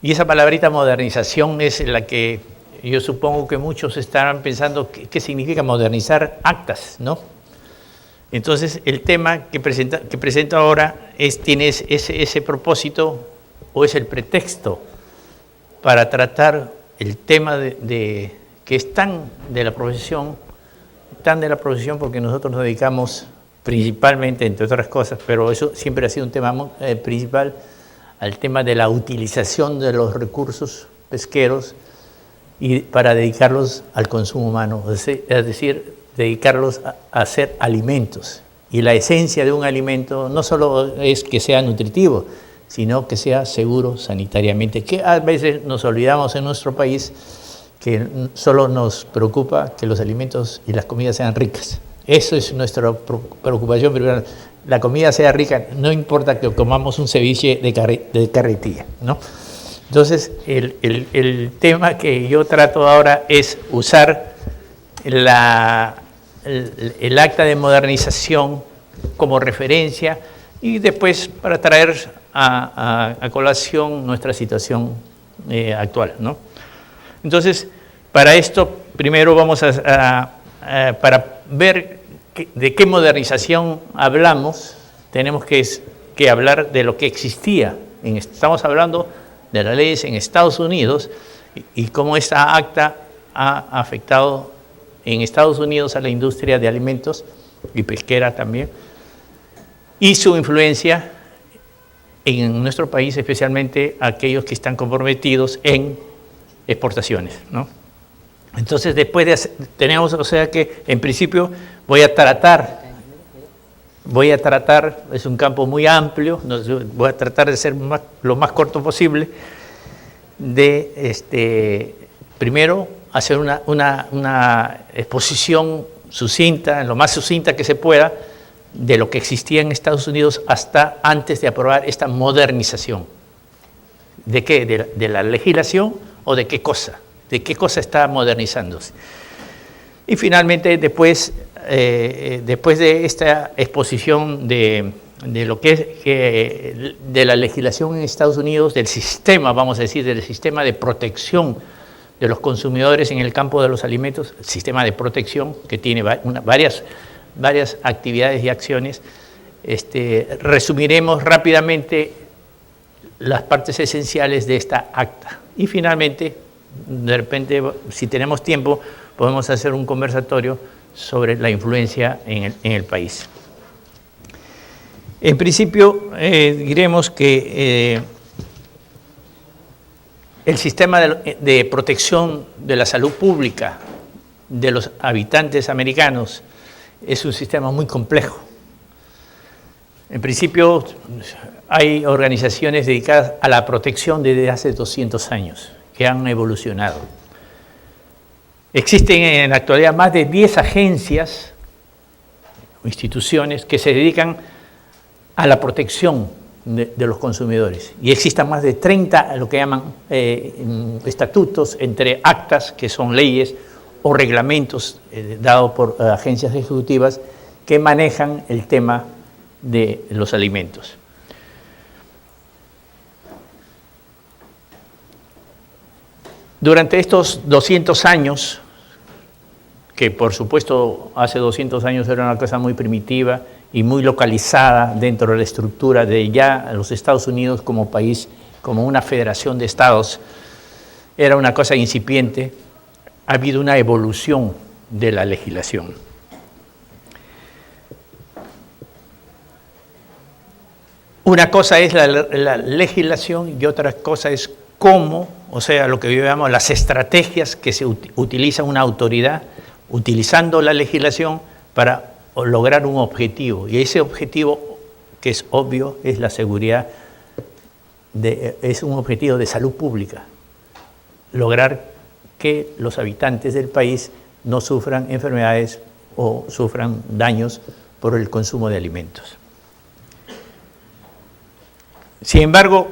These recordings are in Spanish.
Y esa palabrita modernización es la que yo supongo que muchos estarán pensando qué significa modernizar actas, ¿no? Entonces, el tema que presento ahora tiene ese propósito, o es el pretexto para tratar el tema que es tan de la profesión porque nosotros nos dedicamos principalmente, entre otras cosas, pero eso siempre ha sido un tema principal, al tema de la utilización de los recursos pesqueros y para dedicarlos al consumo humano, es decir, dedicarlos a hacer alimentos. Y la esencia de un alimento no solo es que sea nutritivo, sino que sea seguro sanitariamente, que a veces nos olvidamos en nuestro país que solo nos preocupa que los alimentos y las comidas sean ricas. Eso es nuestra preocupación primero. La comida sea rica, no importa que comamos un ceviche de carretilla, ¿no? Entonces, el tema que yo trato ahora es usar el acta de modernización como referencia y después para traer a colación nuestra situación actual, ¿no? Entonces, para esto, primero vamos para ver de qué modernización hablamos, tenemos que hablar de lo que existía. Estamos hablando de las leyes en Estados Unidos y cómo esta acta ha afectado en Estados Unidos a la industria de alimentos y pesquera también, y su influencia en nuestro país, especialmente aquellos que están comprometidos en exportaciones, ¿no? Entonces, tenemos, o sea que en principio voy a tratar, es un campo muy amplio, voy a tratar de ser lo más corto posible, primero hacer una exposición sucinta, lo más sucinta que se pueda, de lo que existía en Estados Unidos hasta antes de aprobar esta modernización. ¿De qué? ¿De la legislación o de qué cosa? ¿De qué cosa está modernizándose? Y finalmente, después de esta exposición de lo que es de la legislación en Estados Unidos, del sistema, vamos a decir, del sistema de protección de los consumidores en el campo de los alimentos, el sistema de protección que tiene varias actividades y acciones, resumiremos rápidamente las partes esenciales de esta acta. Y finalmente, de repente, si tenemos tiempo, podemos hacer un conversatorio sobre la influencia en el país. En principio, diremos que el sistema de protección de la salud pública de los habitantes americanos es un sistema muy complejo. En principio, hay organizaciones dedicadas a la protección desde hace 200 años, que han evolucionado. Existen en la actualidad más de 10 agencias o instituciones que se dedican a la protección de los consumidores. Y existen más de 30, lo que llaman estatutos, entre actas, que son leyes, o reglamentos dados por agencias ejecutivas que manejan el tema de los alimentos. Durante estos 200 años, que por supuesto hace 200 años era una cosa muy primitiva y muy localizada dentro de la estructura de ya los Estados Unidos como país, como una federación de estados, era una cosa incipiente, ha habido una evolución de la legislación. Una cosa es la legislación y otra cosa es cómo, o sea, lo que llamamos las estrategias que se utiliza una autoridad utilizando la legislación para lograr un objetivo. Y ese objetivo, que es obvio, es la seguridad, es un objetivo de salud pública. Lograr que los habitantes del país no sufran enfermedades o sufran daños por el consumo de alimentos. Sin embargo,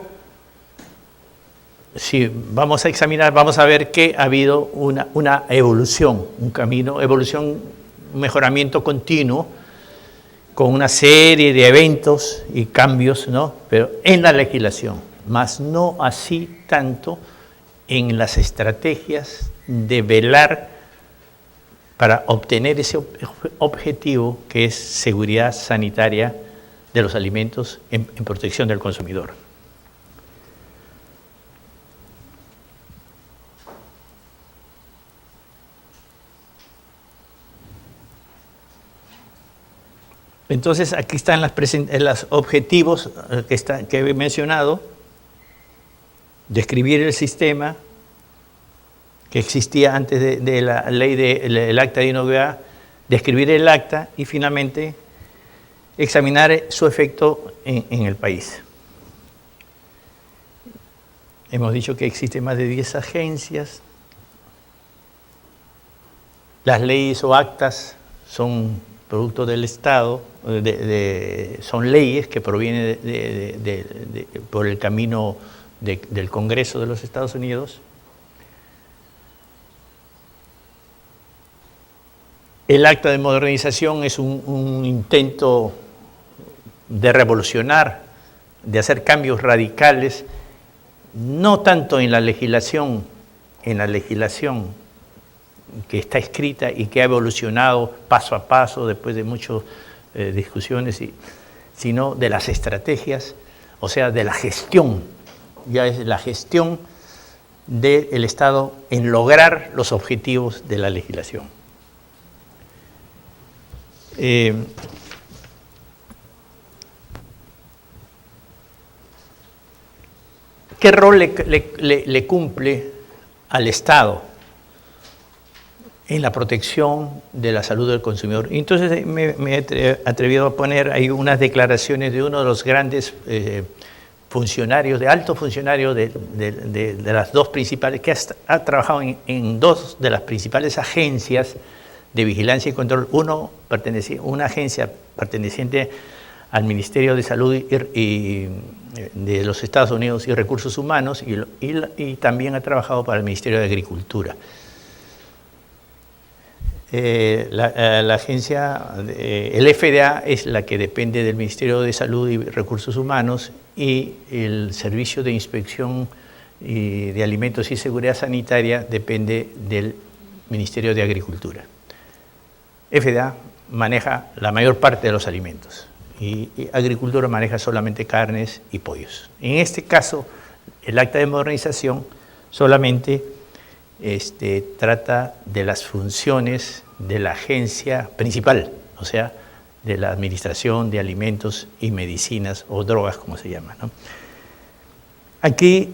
si vamos a examinar, vamos a ver que ha habido una evolución, un mejoramiento continuo, con una serie de eventos y cambios, ¿no? Pero en la legislación, mas no así tanto en las estrategias de velar para obtener ese objetivo que es seguridad sanitaria de los alimentos en protección del consumidor. Entonces, aquí están los objetivos que he mencionado: describir el sistema que existía antes de la ley del acta de inocuidad, describir el acta y finalmente examinar su efecto en el país. Hemos dicho que existen más de 10 agencias. Las leyes o actas son producto del Estado, son leyes que provienen por el camino del Congreso de los Estados Unidos. El acta de modernización es un intento de revolucionar, de hacer cambios radicales, no tanto en la legislación que está escrita y que ha evolucionado paso a paso después de muchas discusiones, sino de las estrategias, o sea, de la gestión. Ya es la gestión del Estado en lograr los objetivos de la legislación. ¿Qué rol le cumple al Estado en la protección de la salud del consumidor? Entonces me he atrevido a poner ahí unas declaraciones de uno de los grandes funcionarios, de altos funcionarios de las dos principales, que ha trabajado en dos de las principales agencias de vigilancia y control. Una agencia perteneciente al Ministerio de Salud de los Estados Unidos y Recursos Humanos, y también ha trabajado para el Ministerio de Agricultura. La agencia, el FDA, es la que depende del Ministerio de Salud y Recursos Humanos, y el Servicio de Inspección de Alimentos y Seguridad Sanitaria depende del Ministerio de Agricultura. FDA maneja la mayor parte de los alimentos y Agricultura maneja solamente carnes y pollos. En este caso, el acta de modernización solamente trata de las funciones de la agencia principal, o sea, de la Administración de Alimentos y Medicinas, o drogas, como se llama, ¿no? Aquí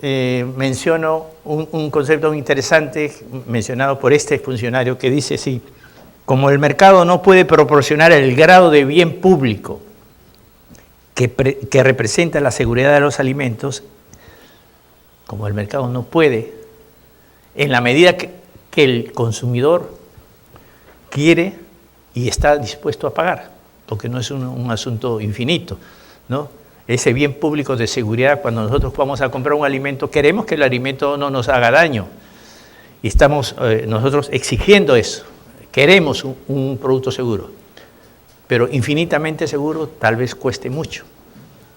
menciono un concepto muy interesante mencionado por este funcionario, que dice así: como el mercado no puede proporcionar el grado de bien público que representa la seguridad de los alimentos, como el mercado no puede, en la medida que el consumidor quiere y está dispuesto a pagar, porque no es un asunto infinito, ¿no? Ese bien público de seguridad, cuando nosotros vamos a comprar un alimento, queremos que el alimento no nos haga daño, y estamos nosotros exigiendo eso. Queremos un producto seguro, pero infinitamente seguro tal vez cueste mucho,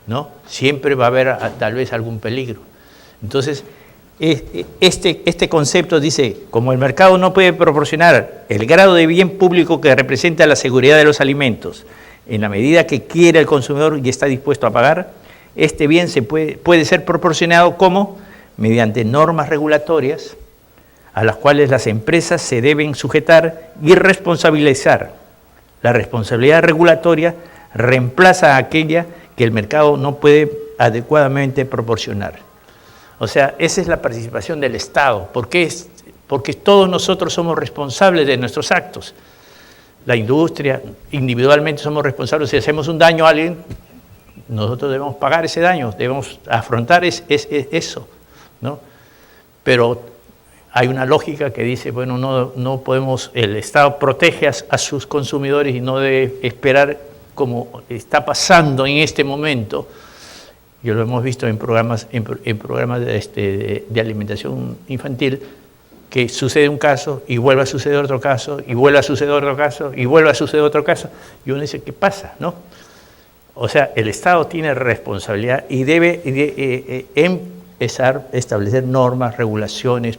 ¿no? Siempre va a haber tal vez algún peligro. Entonces, este concepto dice: como el mercado no puede proporcionar el grado de bien público que representa la seguridad de los alimentos en la medida que quiere el consumidor y está dispuesto a pagar, este bien puede ser proporcionado como mediante normas regulatorias a las cuales las empresas se deben sujetar y responsabilizar. La responsabilidad regulatoria reemplaza a aquella que el mercado no puede adecuadamente proporcionar. O sea, esa es la participación del Estado. ¿Por qué? Porque todos nosotros somos responsables de nuestros actos. La industria, individualmente somos responsables. Si hacemos un daño a alguien, nosotros debemos pagar ese daño, debemos afrontar eso, ¿no? Pero hay una lógica que dice, bueno, no podemos, el Estado protege a sus consumidores y no debe esperar, como está pasando en este momento. Yo lo hemos visto en programas de alimentación infantil, que sucede un caso y vuelve a suceder otro caso, y vuelve a suceder otro caso, y vuelve a suceder otro caso, y uno dice, ¿qué pasa, no? O sea, el Estado tiene responsabilidad y debe empezar a establecer normas, regulaciones,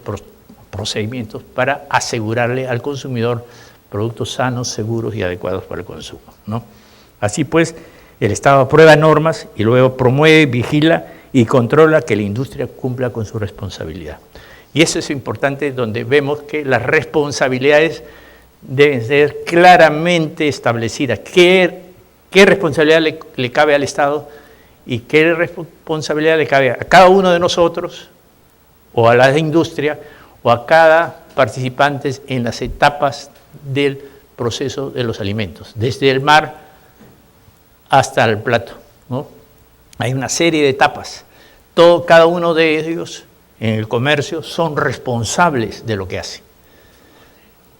procedimientos para asegurarle al consumidor productos sanos, seguros y adecuados para el consumo, ¿no? Así pues, el Estado aprueba normas y luego promueve, vigila y controla que la industria cumpla con su responsabilidad. Y eso es importante, donde vemos que las responsabilidades deben ser claramente establecidas. ¿Qué responsabilidad le cabe al Estado y qué responsabilidad le cabe a cada uno de nosotros o a la industria o a cada participante en las etapas del proceso de los alimentos, desde el mar hasta el plato, ¿no? Hay una serie de etapas. Cada uno de ellos en el comercio son responsables de lo que hacen.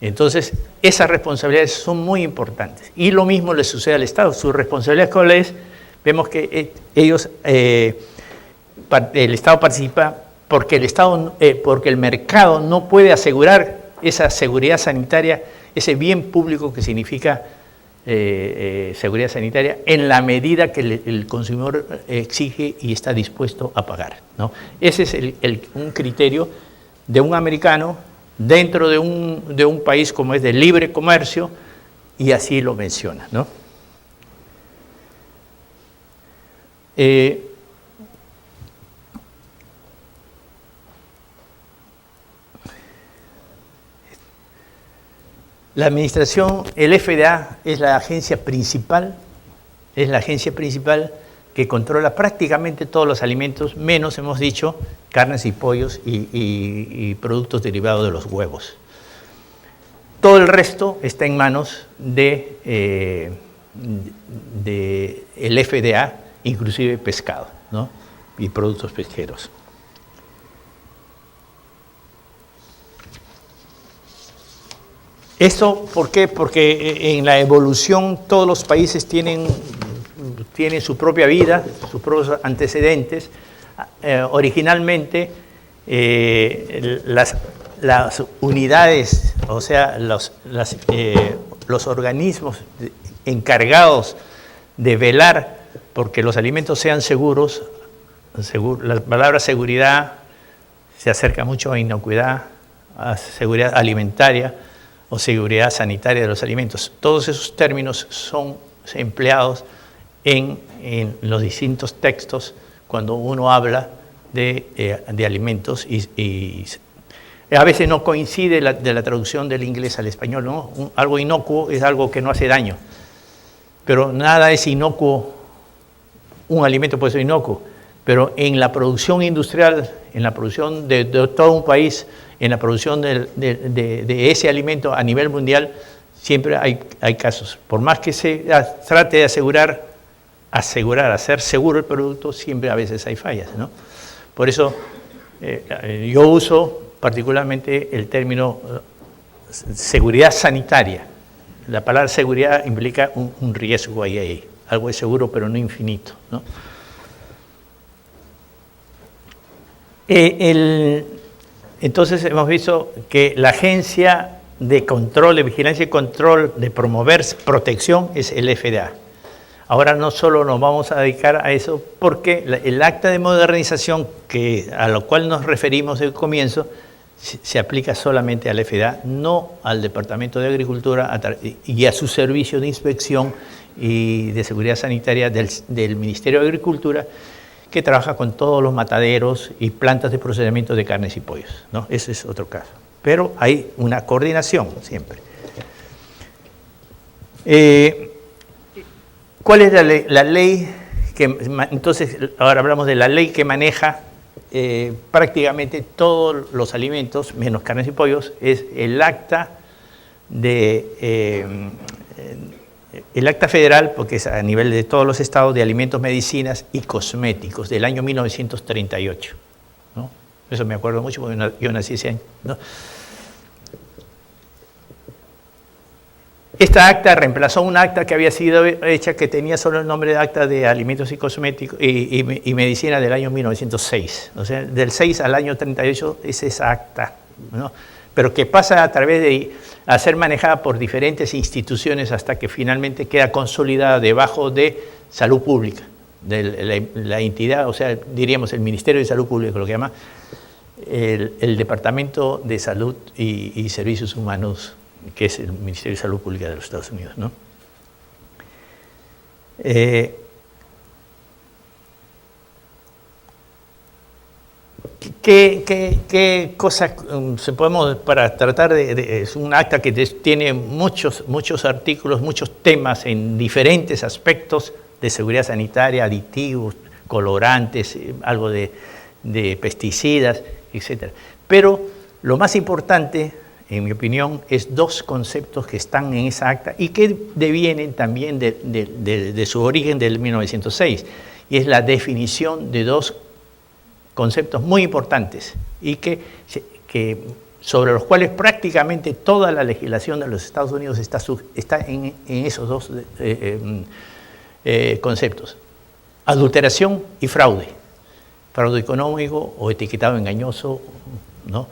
Entonces, esas responsabilidades son muy importantes. Y lo mismo le sucede al Estado. Su responsabilidad, ¿cuál es? Vemos que el Estado participa porque el mercado no puede asegurar esa seguridad sanitaria, ese bien público que significa seguridad sanitaria, en la medida que el consumidor exige y está dispuesto a pagar, ¿no? Ese es un criterio de un americano dentro de un país como es de libre comercio, y así lo menciona, ¿no? La administración, el FDA es la agencia principal que controla prácticamente todos los alimentos, menos, hemos dicho, carnes y pollos y productos derivados de los huevos. Todo el resto está en manos de el FDA, inclusive pescado, ¿no? Y productos pesqueros. ¿Esto por qué? Porque en la evolución todos los países tienen su propia vida, sus propios antecedentes. Originalmente las unidades, o sea, los organismos encargados de velar porque los alimentos sean seguros, la palabra seguridad se acerca mucho a inocuidad, a seguridad alimentaria o seguridad sanitaria de los alimentos. Todos esos términos son empleados en los distintos textos cuando uno habla de alimentos y a veces no coincide de la traducción del inglés al español, ¿no? Algo inocuo es algo que no hace daño, pero nada es inocuo. Un alimento puede ser inocuo, pero en la producción industrial, en la producción de todo un país, en la producción de ese alimento a nivel mundial, siempre hay casos. Por más que se trate de asegurar, hacer seguro el producto, siempre a veces hay fallas, ¿no? Por eso yo uso particularmente el término seguridad sanitaria. La palabra seguridad implica un riesgo ahí. Algo es seguro, pero no infinito, ¿no? Entonces hemos visto que la agencia de control, de vigilancia y control, de promover protección es el FDA. Ahora no solo nos vamos a dedicar a eso, porque el acta de modernización a lo cual nos referimos al comienzo se aplica solamente al FDA, no al Departamento de Agricultura y a su servicio de inspección y de seguridad sanitaria del Ministerio de Agricultura, que trabaja con todos los mataderos y plantas de procesamiento de carnes y pollos, ¿no? Ese es otro caso. Pero hay una coordinación siempre. ¿Cuál es la ley? Entonces, ahora hablamos de la ley que maneja prácticamente todos los alimentos, menos carnes y pollos, es el acta el acta federal, porque es a nivel de todos los estados, de alimentos, medicinas y cosméticos, del año 1938, ¿no? Eso me acuerdo mucho porque yo nací ese año, ¿no? Esta acta reemplazó una acta que había sido hecha que tenía solo el nombre de acta de alimentos y cosméticos y medicina del año 1906. O sea, del 6 al año 38 es esa acta, ¿no? Pero que pasa a través a ser manejada por diferentes instituciones hasta que finalmente queda consolidada debajo de Salud Pública, de la entidad, o sea, diríamos el Ministerio de Salud Pública, lo que llama el Departamento de Salud y Servicios Humanos, que es el Ministerio de Salud Pública de los Estados Unidos, ¿no? ¿Qué cosa se podemos, para tratar de es un acta que tiene muchos artículos, muchos temas en diferentes aspectos de seguridad sanitaria, aditivos, colorantes, algo de pesticidas, etc. Pero lo más importante, en mi opinión, es dos conceptos que están en esa acta y que devienen también de su origen del 1906, y es la definición de dos conceptos muy importantes y que sobre los cuales prácticamente toda la legislación de los Estados Unidos está en esos dos conceptos: adulteración y fraude económico o etiquetado engañoso, ¿no?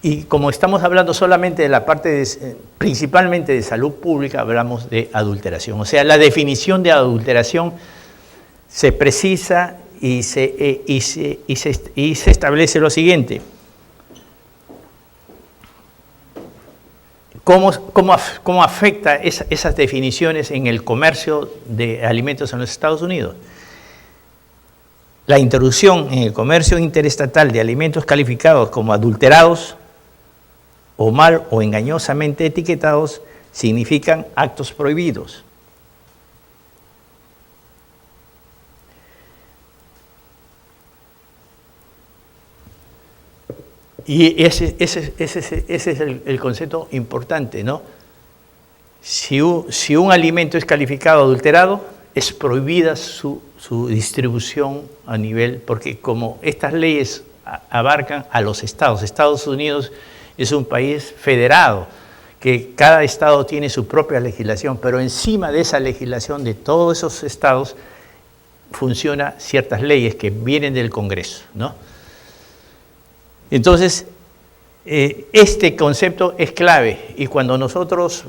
Y como estamos hablando solamente de la parte principalmente de salud pública, hablamos de adulteración. O sea, la definición de adulteración se precisa y se establece lo siguiente: ¿Cómo afecta esas definiciones en el comercio de alimentos en los Estados Unidos? La introducción en el comercio interestatal de alimentos calificados como adulterados o mal o engañosamente etiquetados significan actos prohibidos. Y ese es el concepto importante, ¿no? Si un alimento es calificado adulterado, es prohibida su distribución a nivel, porque como estas leyes abarcan a los estados, Estados Unidos es un país federado, que cada estado tiene su propia legislación, pero encima de esa legislación de todos esos estados funcionan ciertas leyes que vienen del Congreso, ¿no? Entonces, este concepto es clave, y cuando nosotros,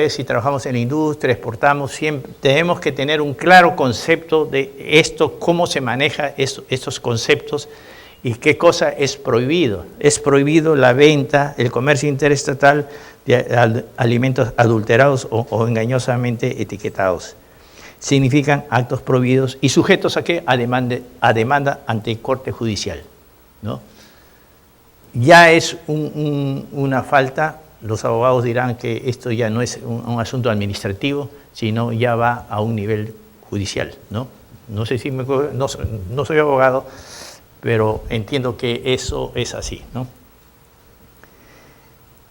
si trabajamos en la industria, exportamos, siempre tenemos que tener un claro concepto de esto, cómo se maneja estos conceptos y qué cosa es prohibido. Es prohibido la venta, el comercio interestatal de alimentos adulterados o engañosamente etiquetados. Significan actos prohibidos y sujetos a ¿qué? A demanda ante corte judicial, ¿no? Ya es una falta. Los abogados dirán que esto ya no es un asunto administrativo, sino ya va a un nivel judicial, ¿no? No sé si no soy abogado, pero entiendo que eso es así, ¿no?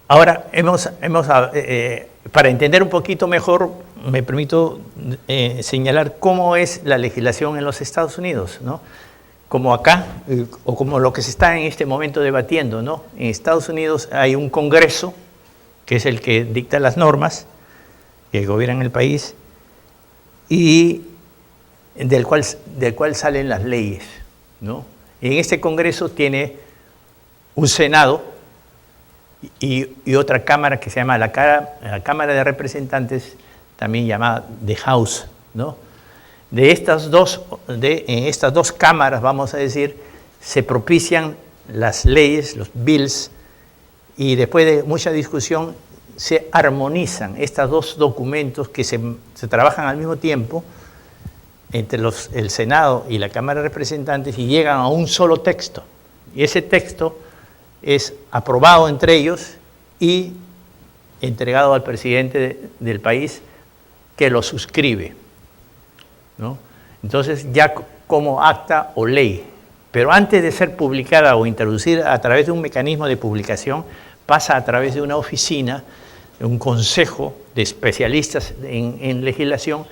Ahora, para entender un poquito mejor, me permito señalar cómo es la legislación en los Estados Unidos, ¿no? Como acá, o como lo que se está en este momento debatiendo, ¿no? En Estados Unidos hay un Congreso, que es el que dicta las normas que gobiernan el país, y del cual salen las leyes, ¿no? En este Congreso tiene un Senado y otra Cámara que se llama la Cámara de Representantes, también llamada The House, ¿no? En estas dos cámaras, vamos a decir, se propician las leyes, los bills, y después de mucha discusión se armonizan estos dos documentos que se trabajan al mismo tiempo entre el Senado y la Cámara de Representantes, y llegan a un solo texto. Y ese texto es aprobado entre ellos y entregado al presidente del país, que lo suscribe, ¿no? Entonces, ya como acta o ley. Pero antes de ser publicada o introducida a través de un mecanismo de publicación, pasa a través de una oficina, de un consejo de especialistas en legislación,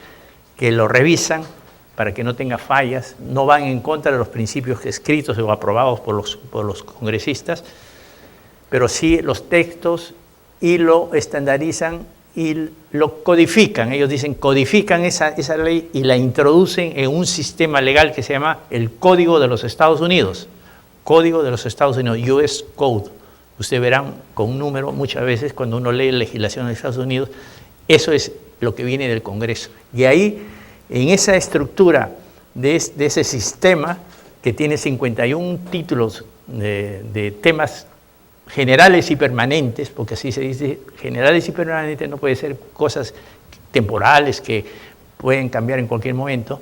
que lo revisan para que no tenga fallas, no van en contra de los principios escritos o aprobados por los congresistas, pero sí los textos, y lo estandarizan y lo codifican. Ellos dicen, codifican esa ley y la introducen en un sistema legal que se llama el Código de los Estados Unidos. Código de los Estados Unidos, US Code. Ustedes verán con un número muchas veces cuando uno lee legislación de Estados Unidos, eso es lo que viene del Congreso. Y ahí en esa estructura de ese sistema que tiene 51 títulos de temas generales y permanentes, porque así se dice, generales y permanentes, no puede ser cosas temporales que pueden cambiar en cualquier momento.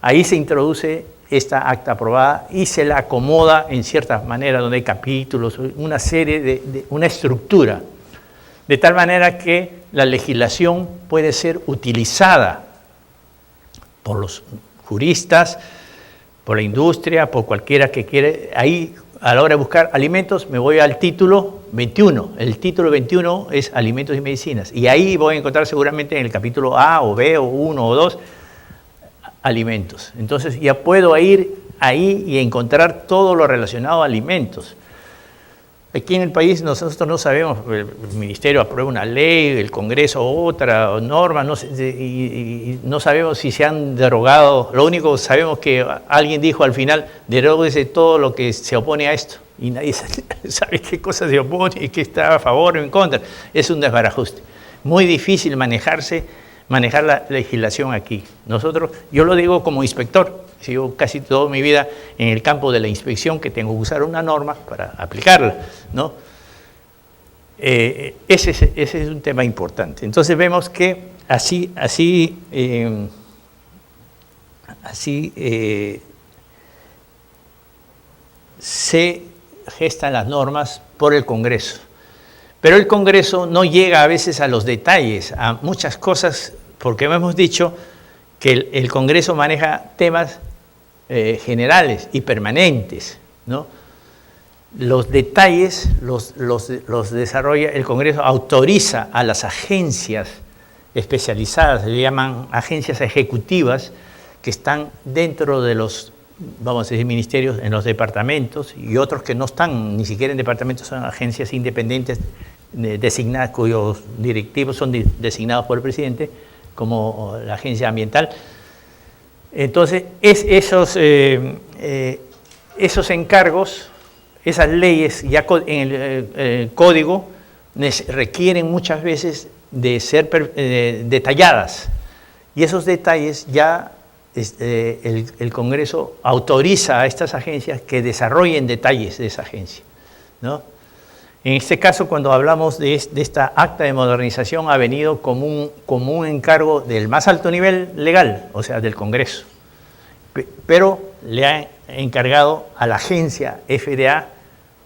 Ahí se introduce esta acta aprobada y se la acomoda en cierta manera, donde hay capítulos, una serie una estructura, de tal manera que la legislación puede ser utilizada por los juristas, por la industria, por cualquiera que quiere. Ahí, a la hora de buscar alimentos, me voy al título 21. El título 21 es Alimentos y Medicinas. Y ahí voy a encontrar seguramente en el capítulo A o B o 1 o 2, alimentos. Entonces ya puedo ir ahí y encontrar todo lo relacionado a alimentos. Aquí en el país nosotros no sabemos, el Ministerio aprueba una ley, el Congreso otra norma, y no sabemos si se han derogado. Lo único que sabemos que alguien dijo al final, deróguese todo lo que se opone a esto. Y nadie sabe qué cosa se opone y qué está a favor o en contra. Es un desbarajuste. Muy difícil manejar la legislación aquí. Yo lo digo como inspector. Sigo casi toda mi vida en el campo de la inspección, que tengo que usar una norma para aplicarla, ¿no? Ese es un tema importante. Entonces vemos que así se gestan las normas por el Congreso. Pero el Congreso no llega a veces a los detalles, a muchas cosas, porque hemos dicho que el Congreso maneja temas generales y permanentes, ¿no? Los detalles los desarrolla el Congreso, autoriza a las agencias especializadas, se llaman agencias ejecutivas, que están dentro de los, vamos a decir, ministerios, en los departamentos, y otros que no están ni siquiera en departamentos, son agencias independientes designadas, cuyos directivos son designados por el presidente, como la agencia ambiental. Entonces, esos encargos, esas leyes ya en el código requieren muchas veces de ser detalladas, y esos detalles ya el Congreso autoriza a estas agencias que desarrollen detalles de esa agencia, ¿no? En este caso, cuando hablamos de esta acta de modernización, ha venido como un encargo del más alto nivel legal, o sea, del Congreso. Pero le ha encargado a la agencia FDA,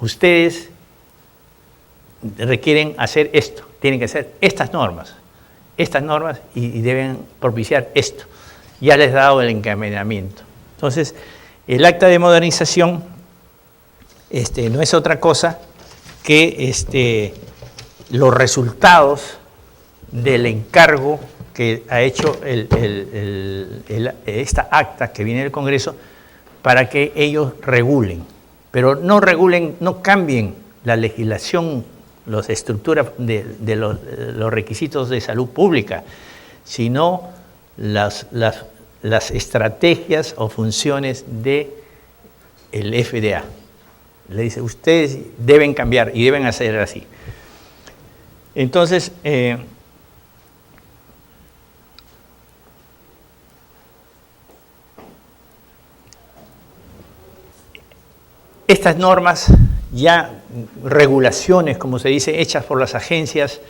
ustedes requieren hacer esto, tienen que hacer estas normas y deben propiciar esto. Ya les he dado el encaminamiento. Entonces, el acta de modernización no es otra cosa que los resultados del encargo que ha hecho esta acta que viene del Congreso para que ellos regulen, pero no cambien la legislación, las estructuras de los requisitos de salud pública, sino las estrategias o funciones del FDA. Le dice, ustedes deben cambiar y deben hacer así. Entonces, estas normas, ya regulaciones, como se dice, hechas por las agencias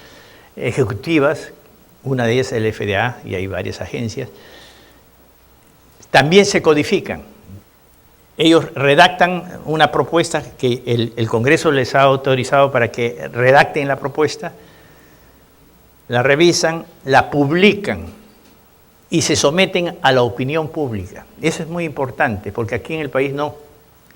ejecutivas, una de ellas es el FDA, y hay varias agencias, también se codifican. Ellos redactan una propuesta que el Congreso les ha autorizado para que redacten la propuesta, la revisan, la publican y se someten a la opinión pública. Eso es muy importante, porque aquí en el país no.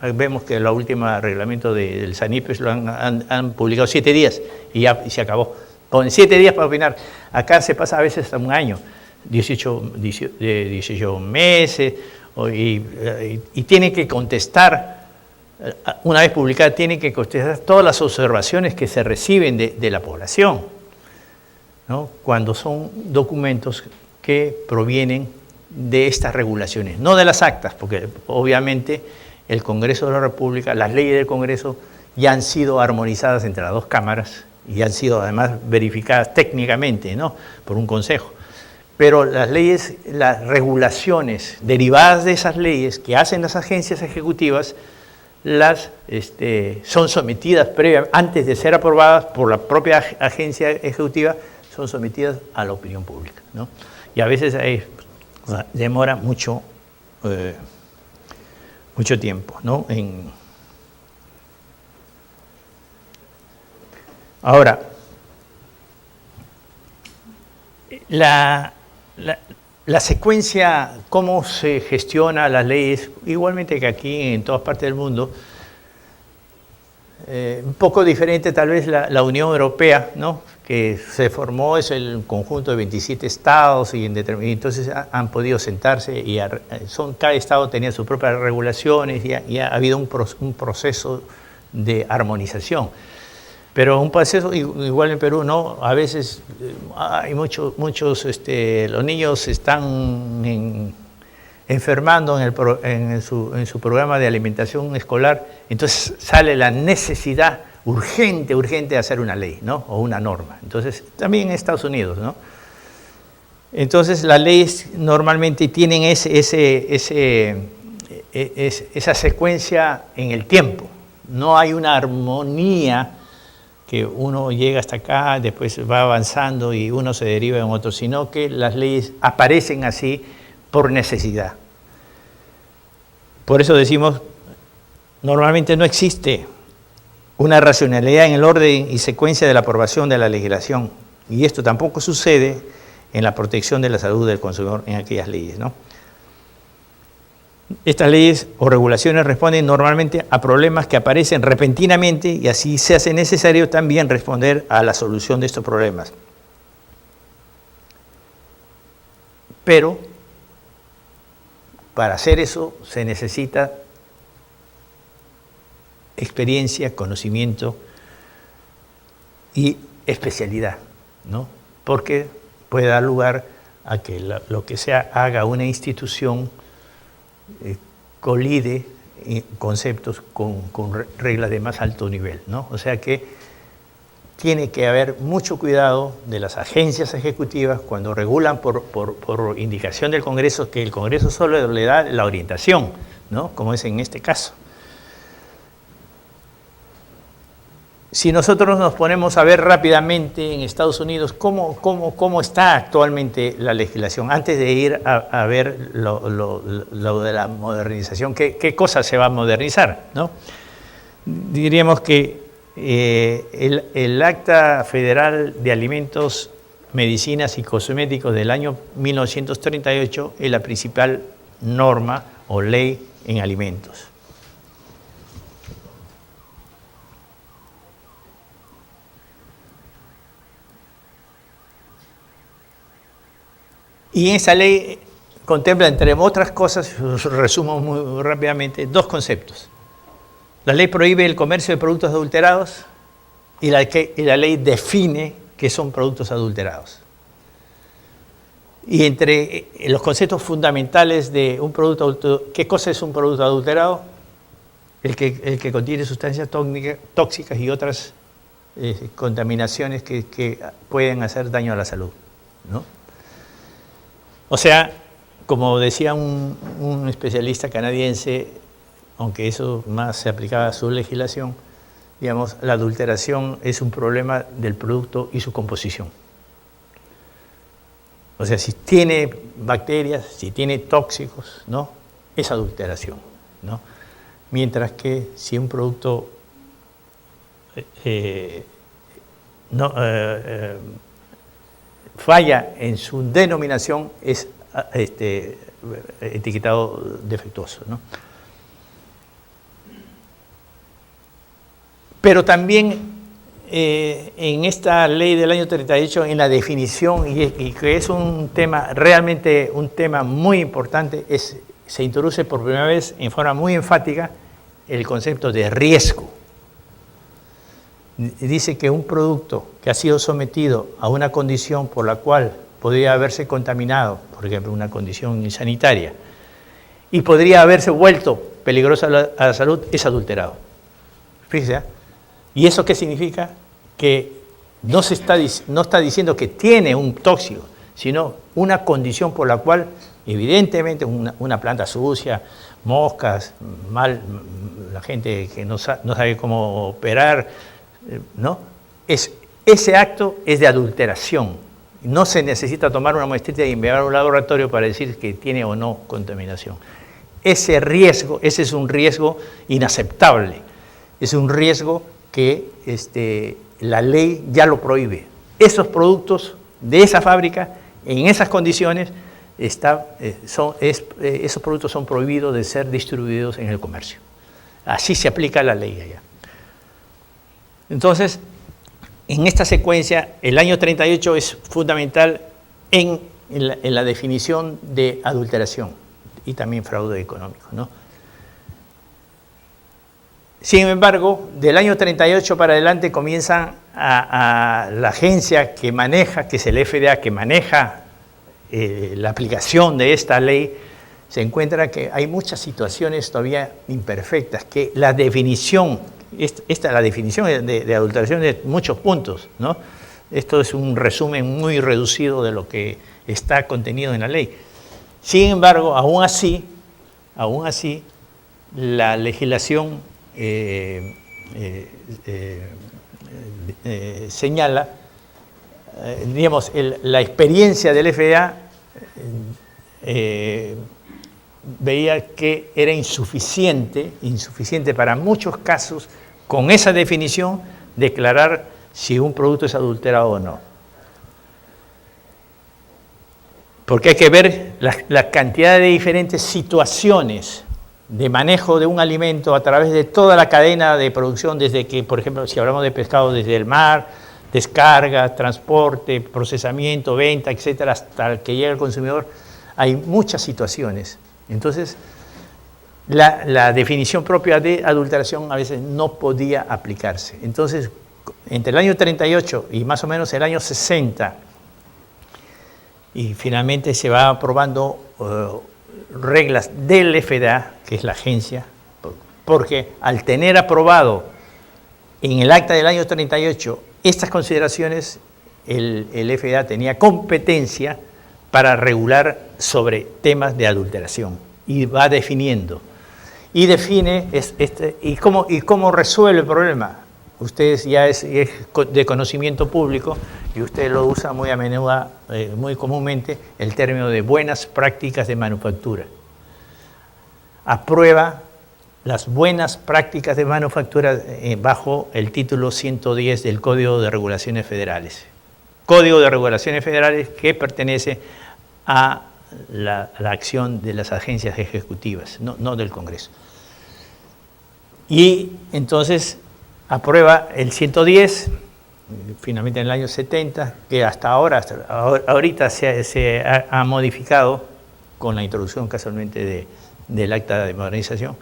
Vemos que el último reglamento del SANIPES lo han publicado 7 días y ya se acabó. Con 7 días para opinar. Acá se pasa a veces hasta un año, 18 meses, y tiene que contestar, una vez publicada, tiene que contestar todas las observaciones que se reciben de la población, ¿no? Cuando son documentos que provienen de estas regulaciones, no de las actas, porque obviamente el Congreso de la República, las leyes del Congreso ya han sido armonizadas entre las dos cámaras y han sido además verificadas técnicamente, ¿no?, por un consejo. pero las leyes, las regulaciones derivadas de esas leyes que hacen las agencias ejecutivas, son sometidas antes de ser aprobadas por la propia agencia ejecutiva, son sometidas a la opinión pública, ¿no? Y a veces demora mucho tiempo, ¿no? Ahora, la secuencia, cómo se gestiona las leyes, igualmente que aquí en todas partes del mundo, un poco diferente tal vez la Unión Europea, ¿no? Que se formó, es el conjunto de 27 estados y entonces han podido sentarse y cada estado tenía sus propias regulaciones y ha habido un proceso de armonización. Pero un proceso igual en Perú, ¿no? A veces hay muchos los niños se están enfermando en su programa de alimentación escolar, entonces sale la necesidad urgente de hacer una ley, ¿no? O una norma. Entonces, también en Estados Unidos, ¿no? Entonces, las leyes normalmente tienen esa secuencia en el tiempo. No hay una armonía que uno llega hasta acá, después va avanzando y uno se deriva en otro, sino que las leyes aparecen así por necesidad. Por eso decimos, normalmente no existe una racionalidad en el orden y secuencia de la aprobación de la legislación, y esto tampoco sucede en la protección de la salud del consumidor en aquellas leyes, ¿no? Estas leyes o regulaciones responden normalmente a problemas que aparecen repentinamente y así se hace necesario también responder a la solución de estos problemas. Pero para hacer eso se necesita experiencia, conocimiento y especialidad, ¿no? Porque puede dar lugar a que lo que sea haga una institución colide conceptos con reglas de más alto nivel, ¿no? O sea que tiene que haber mucho cuidado de las agencias ejecutivas cuando regulan por indicación del Congreso, que el Congreso solo le da la orientación, ¿no? Como es en este caso. Si nosotros nos ponemos a ver rápidamente en Estados Unidos cómo está actualmente la legislación, antes de ir a ver lo de la modernización, qué cosas se va a modernizar, ¿no? Diríamos que el Acta Federal de Alimentos, Medicinas y Cosméticos del año 1938 es la principal norma o ley en alimentos. Y en esa ley contempla, entre otras cosas, resumo muy rápidamente, dos conceptos. La ley prohíbe el comercio de productos adulterados y la ley define qué son productos adulterados. Y entre los conceptos fundamentales de un producto adulterado, ¿qué cosa es un producto adulterado? El que contiene sustancias tóxicas y otras contaminaciones que pueden hacer daño a la salud, ¿no? O sea, como decía un especialista canadiense, aunque eso más se aplicaba a su legislación, digamos, la adulteración es un problema del producto y su composición. O sea, si tiene bacterias, si tiene tóxicos, ¿no? Es adulteración, ¿no? Mientras que si un producto falla en su denominación, es etiquetado defectuoso, ¿no? Pero también en esta ley del año 38, en la definición, y que es un tema, realmente un tema muy importante, se introduce por primera vez en forma muy enfática el concepto de riesgo. Dice que un producto que ha sido sometido a una condición por la cual podría haberse contaminado, por ejemplo, una condición sanitaria, y podría haberse vuelto peligroso a la salud, es adulterado. Fíjese, ¿eh? ¿Y eso qué significa? Que no está diciendo que tiene un tóxico, sino una condición por la cual, evidentemente, una planta sucia, moscas, la gente que no sabe cómo operar, ¿no? Ese acto es de adulteración. No se necesita tomar una muestrita y enviar a un laboratorio para decir que tiene o no contaminación. Ese es un riesgo inaceptable. Es un riesgo que la ley ya lo prohíbe. Esos productos de esa fábrica, en esas condiciones, esos productos son prohibidos de ser distribuidos en el comercio. Así se aplica la ley allá. Entonces, en esta secuencia, el año 38 es fundamental en la definición de adulteración y también fraude económico, ¿no? Sin embargo, del año 38 para adelante comienzan a la agencia que es el FDA, que maneja la aplicación de esta ley, se encuentra que hay muchas situaciones todavía imperfectas, que la definición de adulteración de muchos puntos, ¿no? Esto es un resumen muy reducido de lo que está contenido en la ley. Sin embargo, aún así, la legislación señala, digamos, la experiencia del FDA veía que era insuficiente para muchos casos, con esa definición, declarar si un producto es adulterado o no. Porque hay que ver la cantidad de diferentes situaciones de manejo de un alimento a través de toda la cadena de producción, desde que, por ejemplo, si hablamos de pescado, desde el mar, descarga, transporte, procesamiento, venta, etcétera, hasta el que llega al consumidor, hay muchas situaciones. Entonces, la definición propia de adulteración a veces no podía aplicarse. Entonces, entre el año 38 y más o menos el año 60, y finalmente se va aprobando reglas del FDA, que es la agencia, porque al tener aprobado en el acta del año 38 estas consideraciones, el FDA tenía competencia para regular sobre temas de adulteración, y va definiendo. Y define y cómo resuelve el problema. Ustedes ya es de conocimiento público, y usted lo usa muy a menudo, muy comúnmente, el término de buenas prácticas de manufactura. Aprueba las buenas prácticas de manufactura bajo el título 110 del Código de Regulaciones Federales. Código de Regulaciones Federales que pertenece a la acción de las agencias ejecutivas, no del Congreso. Y entonces aprueba el 110, finalmente en el año 70, que hasta ahorita se ha modificado con la introducción casualmente del acta de modernización.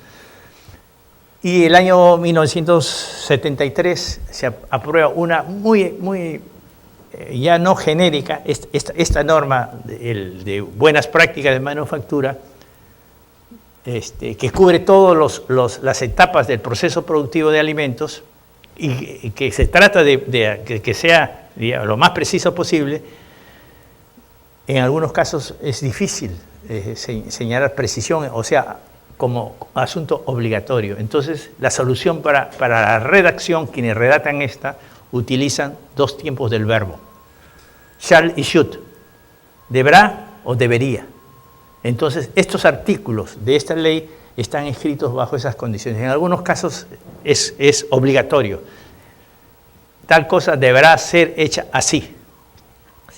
Y el año 1973 se aprueba una muy ya no genérica, esta norma de buenas prácticas de manufactura, que cubre todas las etapas del proceso productivo de alimentos, y que se trata de que sea, digamos, lo más preciso posible. En algunos casos es difícil señalar precisión, o sea, como asunto obligatorio. Entonces, la solución para la redacción, quienes redactan esta, utilizan dos tiempos del verbo, shall y should, deberá o debería. Entonces, estos artículos de esta ley están escritos bajo esas condiciones. En algunos casos es obligatorio. Tal cosa deberá ser hecha así,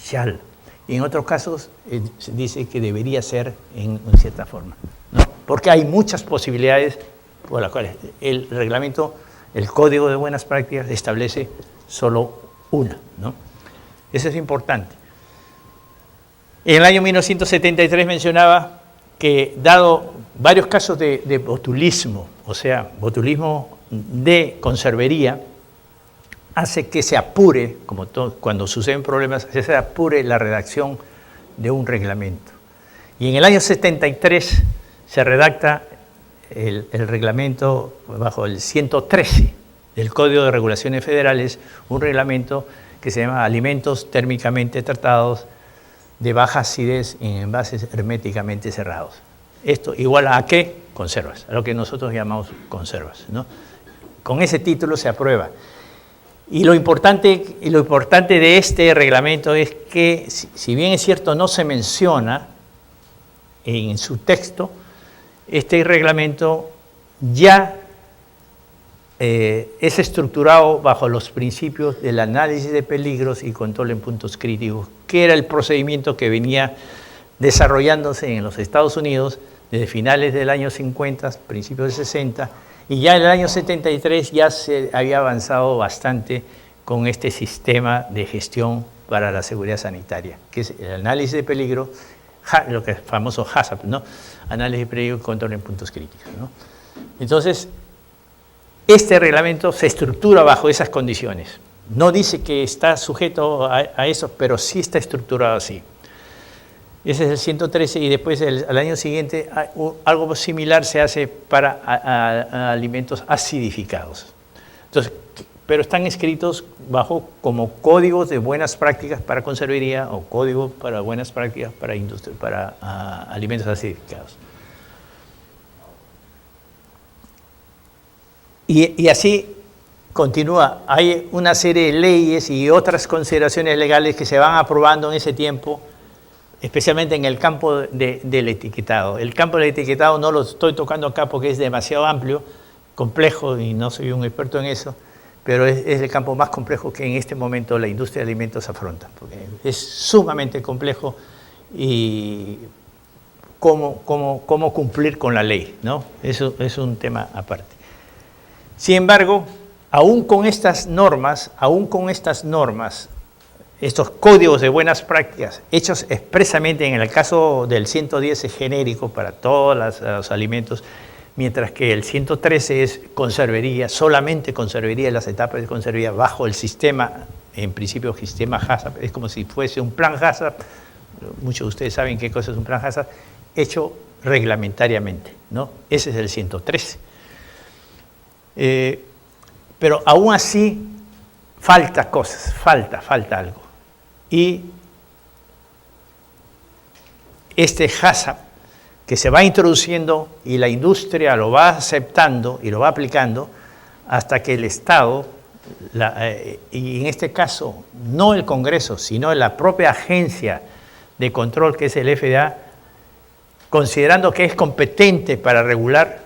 shall. Y en otros casos se dice que debería ser en cierta forma, ¿no? Porque hay muchas posibilidades por las cuales el reglamento, el Código de Buenas Prácticas, establece solo una, ¿no? Eso es importante. En el año 1973 mencionaba que, dado varios casos de botulismo, o sea, botulismo de conservería, hace que se apure, como cuando suceden problemas, se apure la redacción de un reglamento. Y en el año 73 se redacta el reglamento bajo el 113 del Código de Regulaciones Federales, un reglamento que se llama Alimentos Térmicamente Tratados de baja acidez en envases herméticamente cerrados. ¿Esto igual a qué? Conservas, a lo que nosotros llamamos conservas, ¿no? Con ese título se aprueba. Y lo importante de este reglamento es que, si bien es cierto, no se menciona en su texto, este reglamento ya es estructurado bajo los principios del análisis de peligros y control en puntos críticos, que era el procedimiento que venía desarrollándose en los Estados Unidos desde finales del año 50, principios del 60, y ya en el año 73 ya se había avanzado bastante con este sistema de gestión para la seguridad sanitaria, que es el análisis de peligro, lo que es famoso HACCP, ¿no? Análisis de peligro y control en puntos críticos, ¿no? Entonces, este reglamento se estructura bajo esas condiciones. No dice que está sujeto a eso, pero sí está estructurado así. Ese es el 113 y después al año siguiente algo similar se hace para alimentos acidificados. Entonces, pero están escritos bajo como códigos de buenas prácticas para conservería o códigos para buenas prácticas para industria, para alimentos acidificados. Y así continúa. Hay una serie de leyes y otras consideraciones legales que se van aprobando en ese tiempo, especialmente en el campo del etiquetado. El campo del etiquetado no lo estoy tocando acá porque es demasiado amplio, complejo, y no soy un experto en eso, pero es el campo más complejo que en este momento la industria de alimentos afronta, porque es sumamente complejo y cómo cumplir con la ley, ¿no? Eso es un tema aparte. Sin embargo, aún con estas normas, estos códigos de buenas prácticas, hechos expresamente en el caso del 110 es genérico para todos los alimentos, mientras que el 113 es conservería, solamente conservería, las etapas de conservería bajo el sistema, en principio sistema HACCP, es como si fuese un plan HACCP, muchos de ustedes saben qué cosa es un plan HACCP, hecho reglamentariamente, ¿no? Ese es el 113. Pero aún así falta cosas, falta algo. Y este HACCP que se va introduciendo y la industria lo va aceptando y lo va aplicando hasta que el Estado, y en este caso no el Congreso, sino la propia agencia de control que es el FDA, considerando que es competente para regular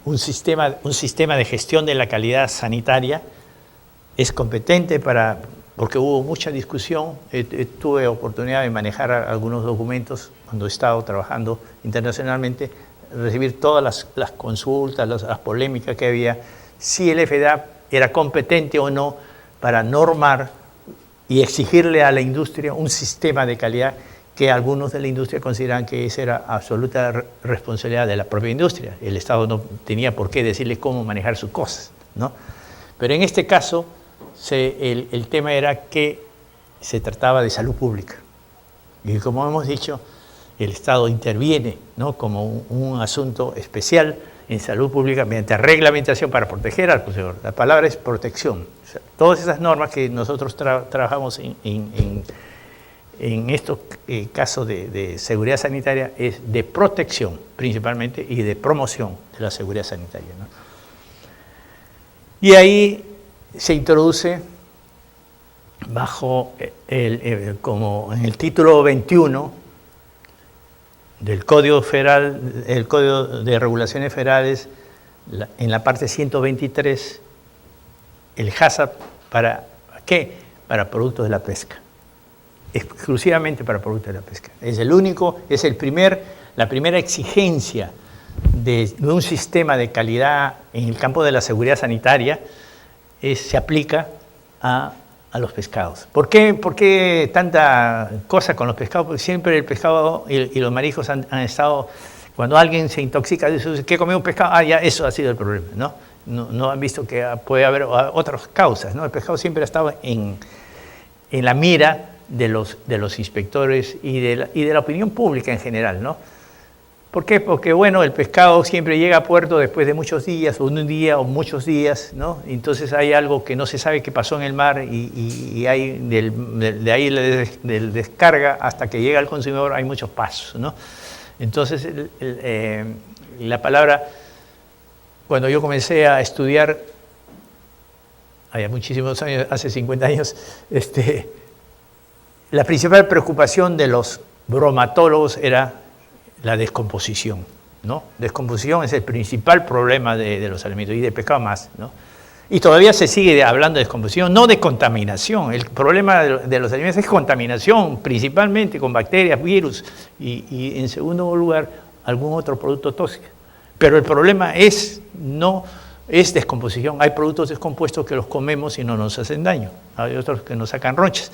un sistema de gestión de la calidad sanitaria, es competente porque hubo mucha discusión, tuve oportunidad de manejar algunos documentos cuando he estado trabajando internacionalmente, recibir todas las consultas, las polémicas que había, si el FDA era competente o no para normar y exigirle a la industria un sistema de calidad que algunos de la industria consideran que esa era absoluta responsabilidad de la propia industria. El Estado no tenía por qué decirle cómo manejar sus cosas, ¿no? Pero en este caso, el tema era que se trataba de salud pública. Y como hemos dicho, el Estado interviene, ¿no?, como un asunto especial en salud pública mediante reglamentación para proteger al consumidor. La palabra es protección. O sea, todas esas normas que nosotros trabajamos en estos casos de seguridad sanitaria es de protección principalmente y de promoción de la seguridad sanitaria, ¿no? Y ahí se introduce bajo como en el título 21 del Código Federal, el Código de Regulaciones Federales, en la parte 123, el HACCP, ¿para qué? Para productos de la pesca. Exclusivamente para productos de la pesca. Es el único, es la primera exigencia de un sistema de calidad en el campo de la seguridad sanitaria, se aplica a los pescados. ¿Por qué tanta cosa con los pescados? Porque siempre el pescado y los mariscos han estado, cuando alguien se intoxica, dice, ¿qué comió un pescado? Ya, eso ha sido el problema, ¿no? No han visto que puede haber otras causas, ¿no? El pescado siempre ha estado en la mira de los inspectores y de la opinión pública en general, ¿no? ¿Por qué? Porque, bueno, el pescado siempre llega a puerto después de muchos días, o un día, o muchos días, ¿no? Entonces hay algo que no se sabe qué pasó en el mar y hay de ahí del descarga hasta que llega al consumidor hay muchos pasos, ¿no? Entonces, la palabra, cuando yo comencé a estudiar, había muchísimos años, hace 50 años, la principal preocupación de los bromatólogos era la descomposición, ¿no? Descomposición es el principal problema de los alimentos y de pescado más, ¿no? Y todavía se sigue hablando de descomposición, no de contaminación. El problema de los alimentos es contaminación, principalmente con bacterias, virus y en segundo lugar, algún otro producto tóxico. Pero el problema no es descomposición. Hay productos descompuestos que los comemos y no nos hacen daño. Hay otros que nos sacan ronchas.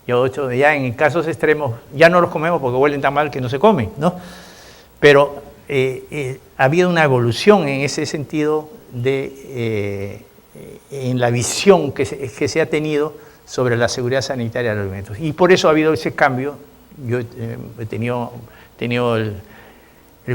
Y otros, ya en casos extremos, ya no los comemos porque huelen tan mal que no se comen, ¿no? Pero ha habido una evolución en ese sentido en la visión que se ha tenido sobre la seguridad sanitaria de los alimentos. Y por eso ha habido ese cambio. Yo he tenido el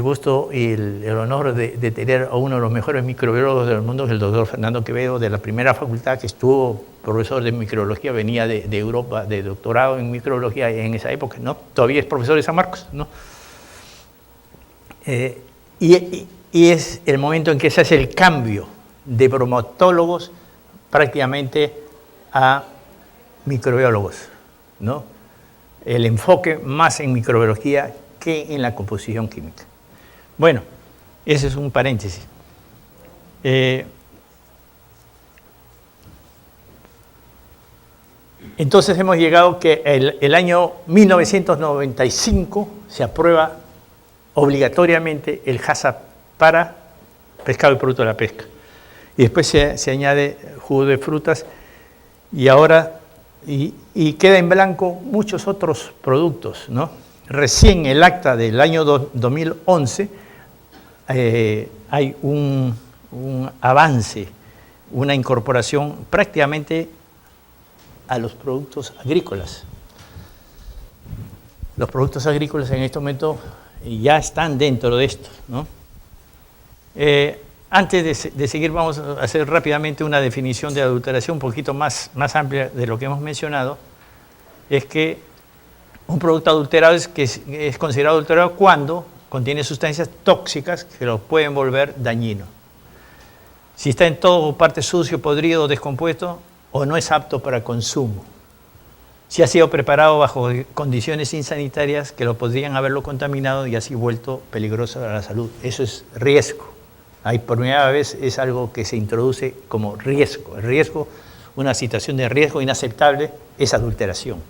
gusto y el honor de tener a uno de los mejores microbiólogos del mundo, que es el doctor Fernando Quevedo, de la primera facultad, que estuvo profesor de microbiología, venía de Europa, de doctorado en microbiología en esa época, ¿no? Todavía es profesor de San Marcos, ¿no? Y es el momento en que se hace el cambio de bromatólogos prácticamente a microbiólogos, ¿no? El enfoque más en microbiología que en la composición química. Bueno, ese es un paréntesis. Entonces hemos llegado que el año 1995 se aprueba obligatoriamente el HACCP para pescado y producto de la pesca. Y después se añade jugo de frutas y ahora y queda en blanco muchos otros productos, ¿no? Recién el acta del año 2011 hay un avance, una incorporación prácticamente a los productos agrícolas. Los productos agrícolas en este momento ya están dentro de esto, ¿no? Antes de seguir, vamos a hacer rápidamente una definición de adulteración un poquito más amplia de lo que hemos mencionado. Es que un producto adulterado es considerado adulterado cuando contiene sustancias tóxicas que lo pueden volver dañino. Si está en todo o parte sucio, podrido o descompuesto, o no es apto para consumo. Si ha sido preparado bajo condiciones insanitarias que lo podrían haberlo contaminado y así vuelto peligroso a la salud. Eso es riesgo. Ahí por primera vez es algo que se introduce como riesgo. El riesgo, una situación de riesgo inaceptable, es adulteración.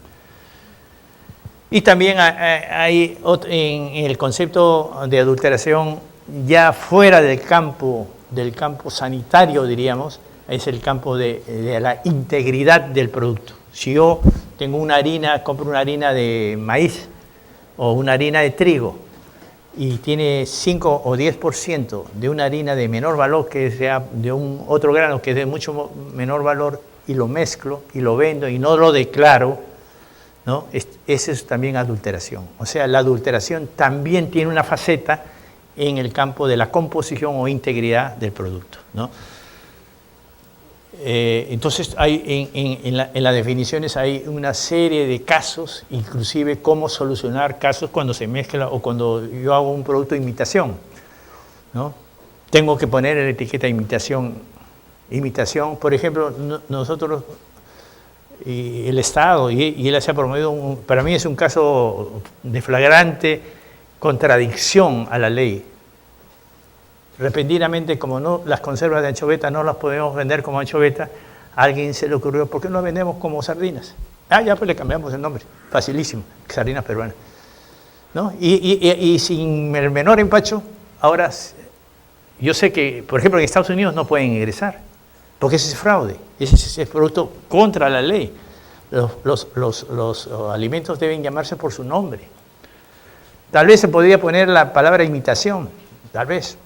Y también hay en el concepto de adulteración ya fuera del campo sanitario, diríamos, es el campo de la integridad del producto. Si yo tengo una harina, compro una harina de maíz o una harina de trigo y tiene 5 o 10% de una harina de menor valor que sea de un otro grano que es de mucho menor valor y lo mezclo y lo vendo y no lo declaro, ¿no? Esa es también adulteración. O sea, la adulteración también tiene una faceta en el campo de la composición o integridad del producto, ¿no? Entonces hay en las definiciones hay una serie de casos, inclusive cómo solucionar casos cuando se mezcla o cuando yo hago un producto de imitación, ¿no? Tengo que poner en la etiqueta imitación, por ejemplo, nosotros y el Estado y él se ha promovido, para mí es un caso de flagrante contradicción a la ley. Repentinamente, como no, las conservas de anchoveta no las podemos vender como anchoveta, a alguien se le ocurrió, ¿por qué no las vendemos como sardinas? Ya pues le cambiamos el nombre, facilísimo, sardinas peruanas, ¿no? Y sin el menor empacho, ahora, yo sé que, por ejemplo, en Estados Unidos no pueden ingresar, porque ese es fraude, ese es producto contra la ley. Los alimentos deben llamarse por su nombre. Tal vez se podría poner la palabra imitación, tal vez.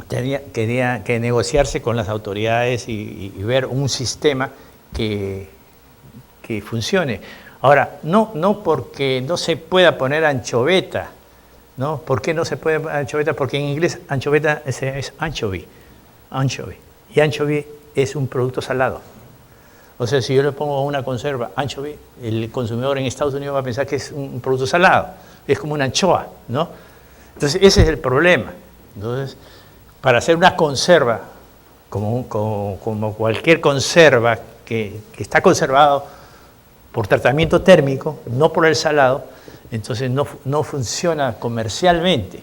Tenía que negociarse con las autoridades y ver un sistema que funcione. Ahora, no porque no se pueda poner anchoveta, ¿no? ¿Por qué no se puede anchoveta? Porque en inglés anchoveta es anchovy. Y anchovy es un producto salado. O sea, si yo le pongo una conserva anchovy, el consumidor en Estados Unidos va a pensar que es un producto salado. Es como una anchoa, ¿no? Entonces, ese es el problema. Entonces, para hacer una conserva, como cualquier conserva que está conservado por tratamiento térmico, no por el salado, entonces no funciona comercialmente.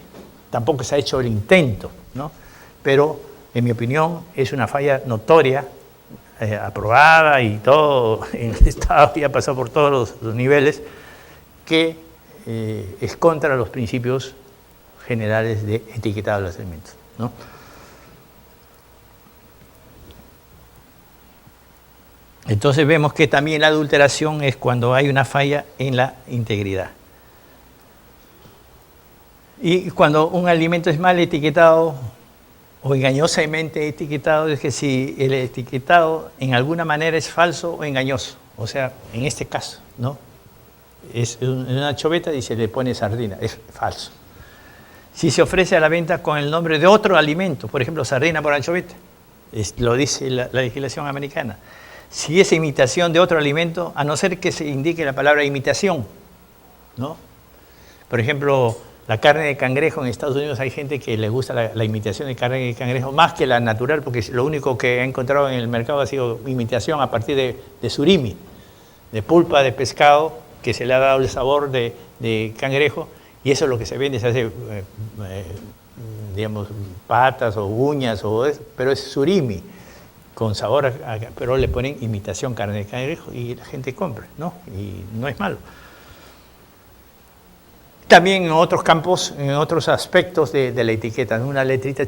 Tampoco se ha hecho el intento, ¿no? Pero, en mi opinión, es una falla notoria, aprobada y todo en el Estado, ya pasó por todos los niveles, que es contra los principios generales de etiquetado de los alimentos, ¿no? Entonces vemos que también la adulteración es cuando hay una falla en la integridad. Y cuando un alimento es mal etiquetado o engañosamente etiquetado, es que si el etiquetado en alguna manera es falso o engañoso. O sea, en este caso, ¿no? Es una anchoveta y se le pone sardina, es falso. Si se ofrece a la venta con el nombre de otro alimento, por ejemplo, sardina por anchoveta, lo dice la legislación americana. Si es imitación de otro alimento, a no ser que se indique la palabra imitación, ¿no? Por ejemplo, la carne de cangrejo en Estados Unidos, hay gente que le gusta la imitación de carne de cangrejo más que la natural, porque lo único que ha encontrado en el mercado ha sido imitación a partir de surimi, de pulpa de pescado que se le ha dado el sabor de cangrejo, y eso es lo que se vende, se hace, digamos, patas o uñas, pero es surimi, con sabor, pero le ponen imitación carne de cangrejo y la gente compra, ¿no? Y no es malo. También en otros campos, en otros aspectos de la etiqueta, una letrita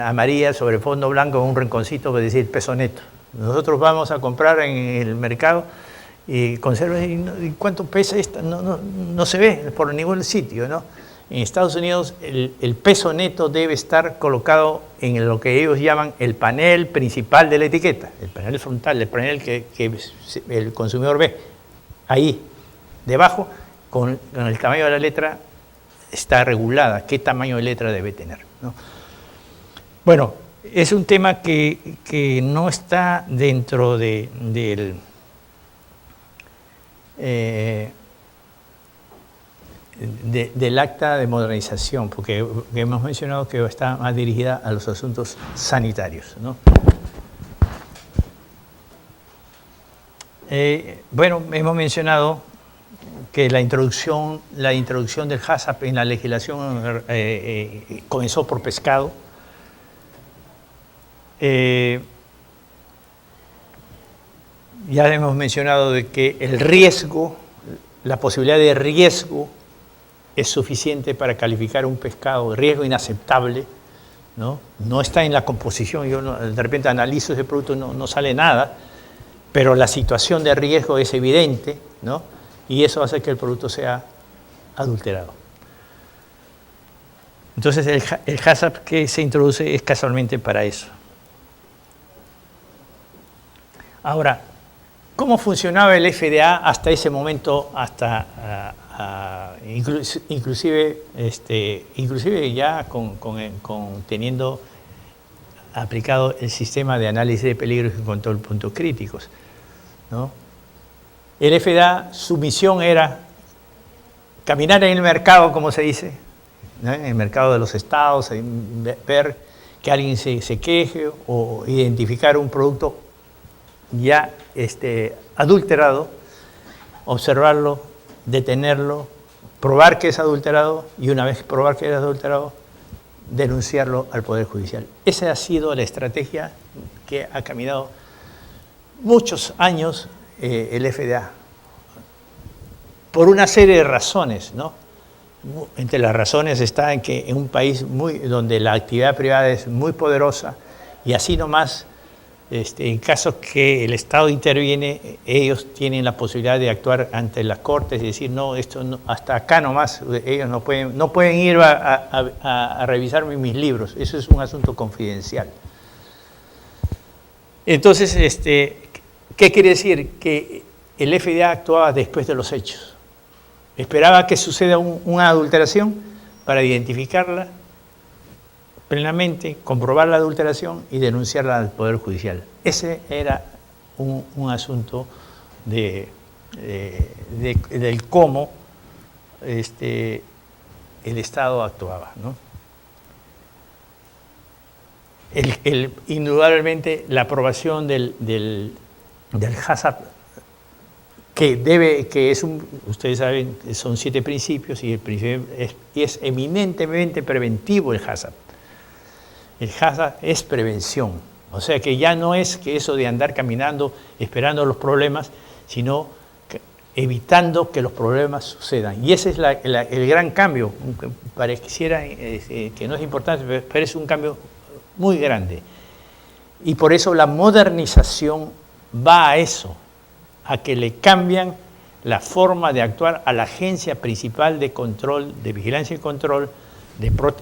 amarilla sobre fondo blanco con un rinconcito que decir peso neto. Nosotros vamos a comprar en el mercado y conservas, ¿y cuánto pesa esta? No se ve por ningún sitio, ¿no? En Estados Unidos el peso neto debe estar colocado en lo que ellos llaman el panel principal de la etiqueta, el panel frontal, el panel que el consumidor ve. Ahí, debajo, con el tamaño de la letra, está regulada qué tamaño de letra debe tener, ¿no? Bueno, es un tema que no está dentro del acta de modernización, porque hemos mencionado que está más dirigida a los asuntos sanitarios, ¿no? Bueno, hemos mencionado que la introducción del HACCP en la legislación comenzó por pescado. Ya hemos mencionado de que el riesgo, la posibilidad de riesgo es suficiente para calificar un pescado de riesgo inaceptable, ¿no? No está en la composición, yo de repente analizo ese producto, no sale nada, pero la situación de riesgo es evidente, ¿no? Y eso hace que el producto sea adulterado. Entonces el HACCP que se introduce es casualmente para eso. Ahora, ¿cómo funcionaba el FDA hasta ese momento, inclusive ya teniendo aplicado el sistema de análisis de peligros y control de puntos críticos, ¿no? El FDA, su misión era caminar en el mercado, como se dice, ¿no? En el mercado de los estados, ver que alguien se queje o identificar un producto ya adulterado, observarlo, detenerlo, probar que es adulterado y una vez probar que es adulterado, denunciarlo al Poder Judicial. Esa ha sido la estrategia que ha caminado muchos años el FDA, por una serie de razones, ¿no? Entre las razones está en que en un país donde la actividad privada es muy poderosa y así nomás, en casos que el Estado interviene, ellos tienen la posibilidad de actuar ante las cortes y decir, no, esto no, hasta acá nomás, ellos no pueden ir a revisar mis libros, eso es un asunto confidencial. Entonces, ¿qué quiere decir? Que el FDA actuaba después de los hechos. Esperaba que suceda una adulteración para identificarla plenamente, comprobar la adulteración y denunciarla al Poder Judicial. Ese era un asunto del cómo el Estado actuaba, ¿no? Indudablemente la aprobación del HACCP, ustedes saben, son 7 principios y el principio es eminentemente preventivo el HACCP. El HACCP es prevención, o sea que ya no es que eso de andar caminando esperando los problemas, sino evitando que los problemas sucedan. Y ese es el gran cambio, pareciera que no es importante, pero es un cambio muy grande. Y por eso la modernización va a eso, a que le cambian la forma de actuar a la agencia principal de control, de vigilancia y control,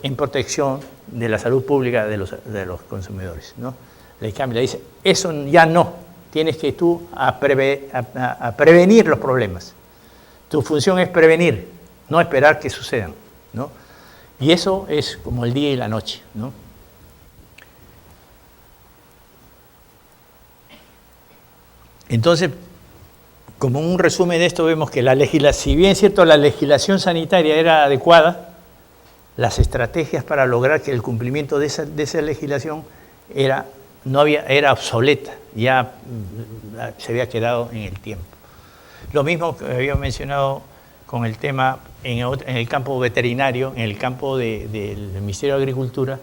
en protección de la salud pública de los consumidores, ¿no? Le cambia, le dice, eso ya no, tienes que tú a prevenir los problemas. Tu función es prevenir, no esperar que sucedan, ¿no? Y eso es como el día y la noche, ¿no? Entonces, como un resumen de esto, vemos que si bien es cierto la legislación sanitaria era adecuada, las estrategias para lograr que el cumplimiento de esa legislación era obsoleta, ya se había quedado en el tiempo. Lo mismo que había mencionado con el tema en el campo veterinario, en el campo del Ministerio de Agricultura,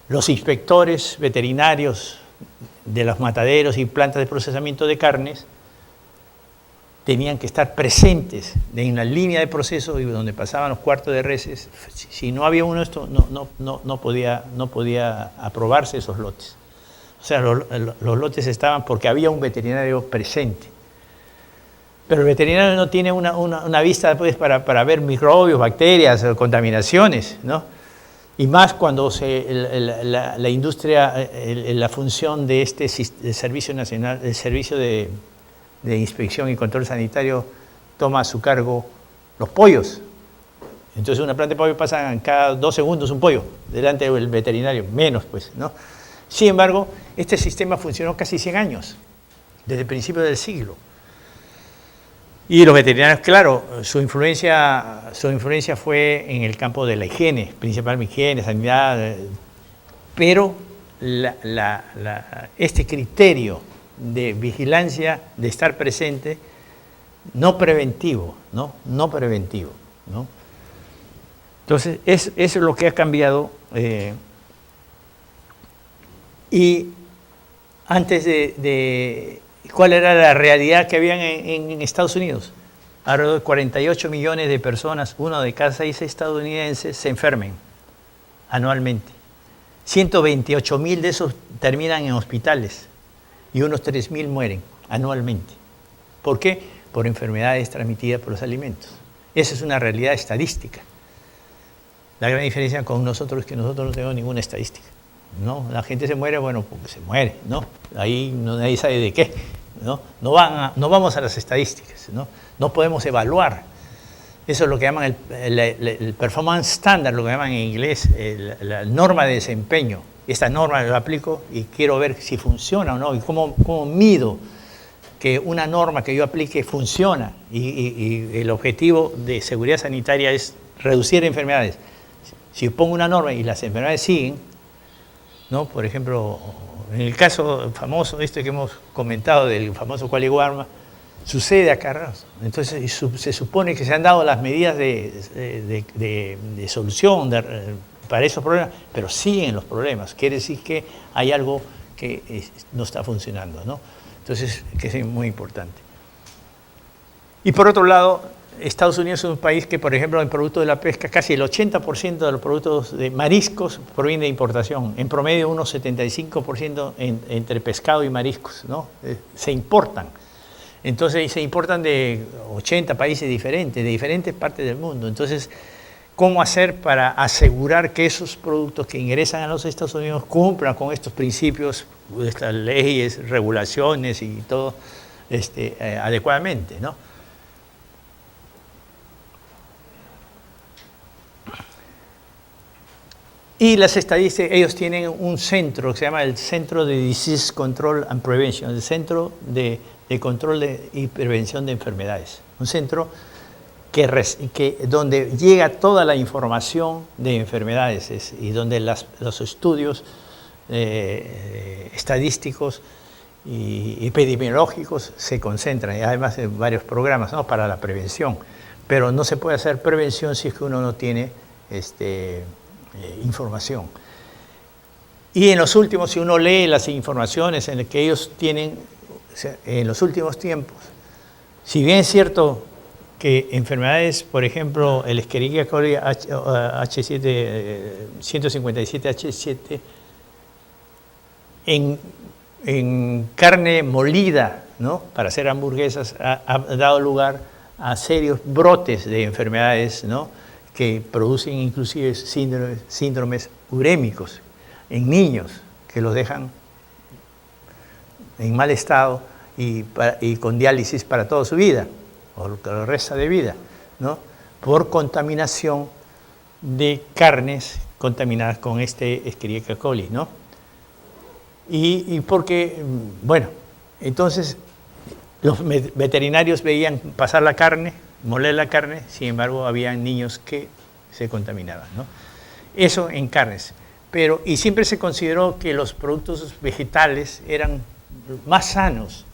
los inspectores veterinarios de los mataderos y plantas de procesamiento de carnes tenían que estar presentes en la línea de proceso y donde pasaban los cuartos de reses. Si no había uno, esto no podía aprobarse esos lotes. O sea, los lotes estaban porque había un veterinario presente. Pero el veterinario no tiene una vista pues, para ver microbios, bacterias, contaminaciones, ¿no? Y más cuando la industria, la función de este Servicio Nacional, el Servicio de Inspección y Control Sanitario toma a su cargo los pollos. Entonces una planta de pollo pasa cada 2 segundos un pollo delante del veterinario, menos pues, ¿no? Sin embargo, este sistema funcionó casi 100 años, desde el principio del siglo. Y los veterinarios, claro, su influencia fue en el campo de la higiene, principalmente higiene, sanidad, pero este criterio de vigilancia, de estar presente, no preventivo, ¿no? No preventivo, ¿no? Entonces, eso es lo que ha cambiado. Y antes ¿cuál era la realidad que había en Estados Unidos? Alrededor de 48 millones de personas, 1 de cada 6 estadounidenses, se enfermen anualmente. 128.000 de esos terminan en hospitales y unos 3.000 mueren anualmente. ¿Por qué? Por enfermedades transmitidas por los alimentos. Esa es una realidad estadística. La gran diferencia con nosotros es que nosotros no tenemos ninguna estadística, ¿no? La gente se muere, bueno, porque se muere, ¿no? Ahí nadie sabe de qué, ¿no? No vamos a las estadísticas, ¿no? No podemos evaluar. Eso es lo que llaman el performance standard, lo que llaman en inglés la norma de desempeño. Esta norma la aplico y quiero ver si funciona o no, y cómo mido que una norma que yo aplique funciona. Y el objetivo de seguridad sanitaria es reducir enfermedades. Si pongo una norma y las enfermedades siguen, ¿no? Por ejemplo, en el caso famoso, que hemos comentado del famoso Qualiwarma, sucede acá. Entonces se supone que se han dado las medidas de solución para esos problemas, pero siguen los problemas. Quiere decir que hay algo que no está funcionando, ¿no? Entonces, que es muy importante. Y por otro lado, Estados Unidos es un país que, por ejemplo, en productos de la pesca, casi el 80% de los productos de mariscos proviene de importación. En promedio, unos 75% entre pescado y mariscos, ¿no? Se importan. Entonces, se importan de 80 países diferentes, de diferentes partes del mundo. Entonces, ¿cómo hacer para asegurar que esos productos que ingresan a los Estados Unidos cumplan con estos principios, estas leyes, regulaciones y todo adecuadamente, ¿no? Y las estadísticas, ellos tienen un centro que se llama el Centro de Disease Control and Prevention, el Centro de Control y Prevención de Enfermedades. Un centro donde llega toda la información de enfermedades y donde los estudios estadísticos y epidemiológicos se concentran, y además de varios programas, ¿no?, para la prevención. Pero no se puede hacer prevención si es que uno no tiene información. Y en los últimos, si uno lee las informaciones en las que ellos tienen, o sea, en los últimos tiempos, si bien es cierto que enfermedades, por ejemplo, el Escherichia coli H7, 157H7, en carne molida, ¿no?, para hacer hamburguesas, ha dado lugar a serios brotes de enfermedades, ¿no?, que producen inclusive síndromes urémicos en niños, que los dejan en mal estado y con diálisis para toda su vida, o lo que lo resta de vida, ¿no?, por contaminación de carnes contaminadas con Escherichia coli, ¿no? Y porque, bueno, entonces los veterinarios veían pasar la carne, moler la carne, sin embargo había niños que se contaminaban, ¿no? Eso en carnes. Y siempre se consideró que los productos vegetales eran más sanos,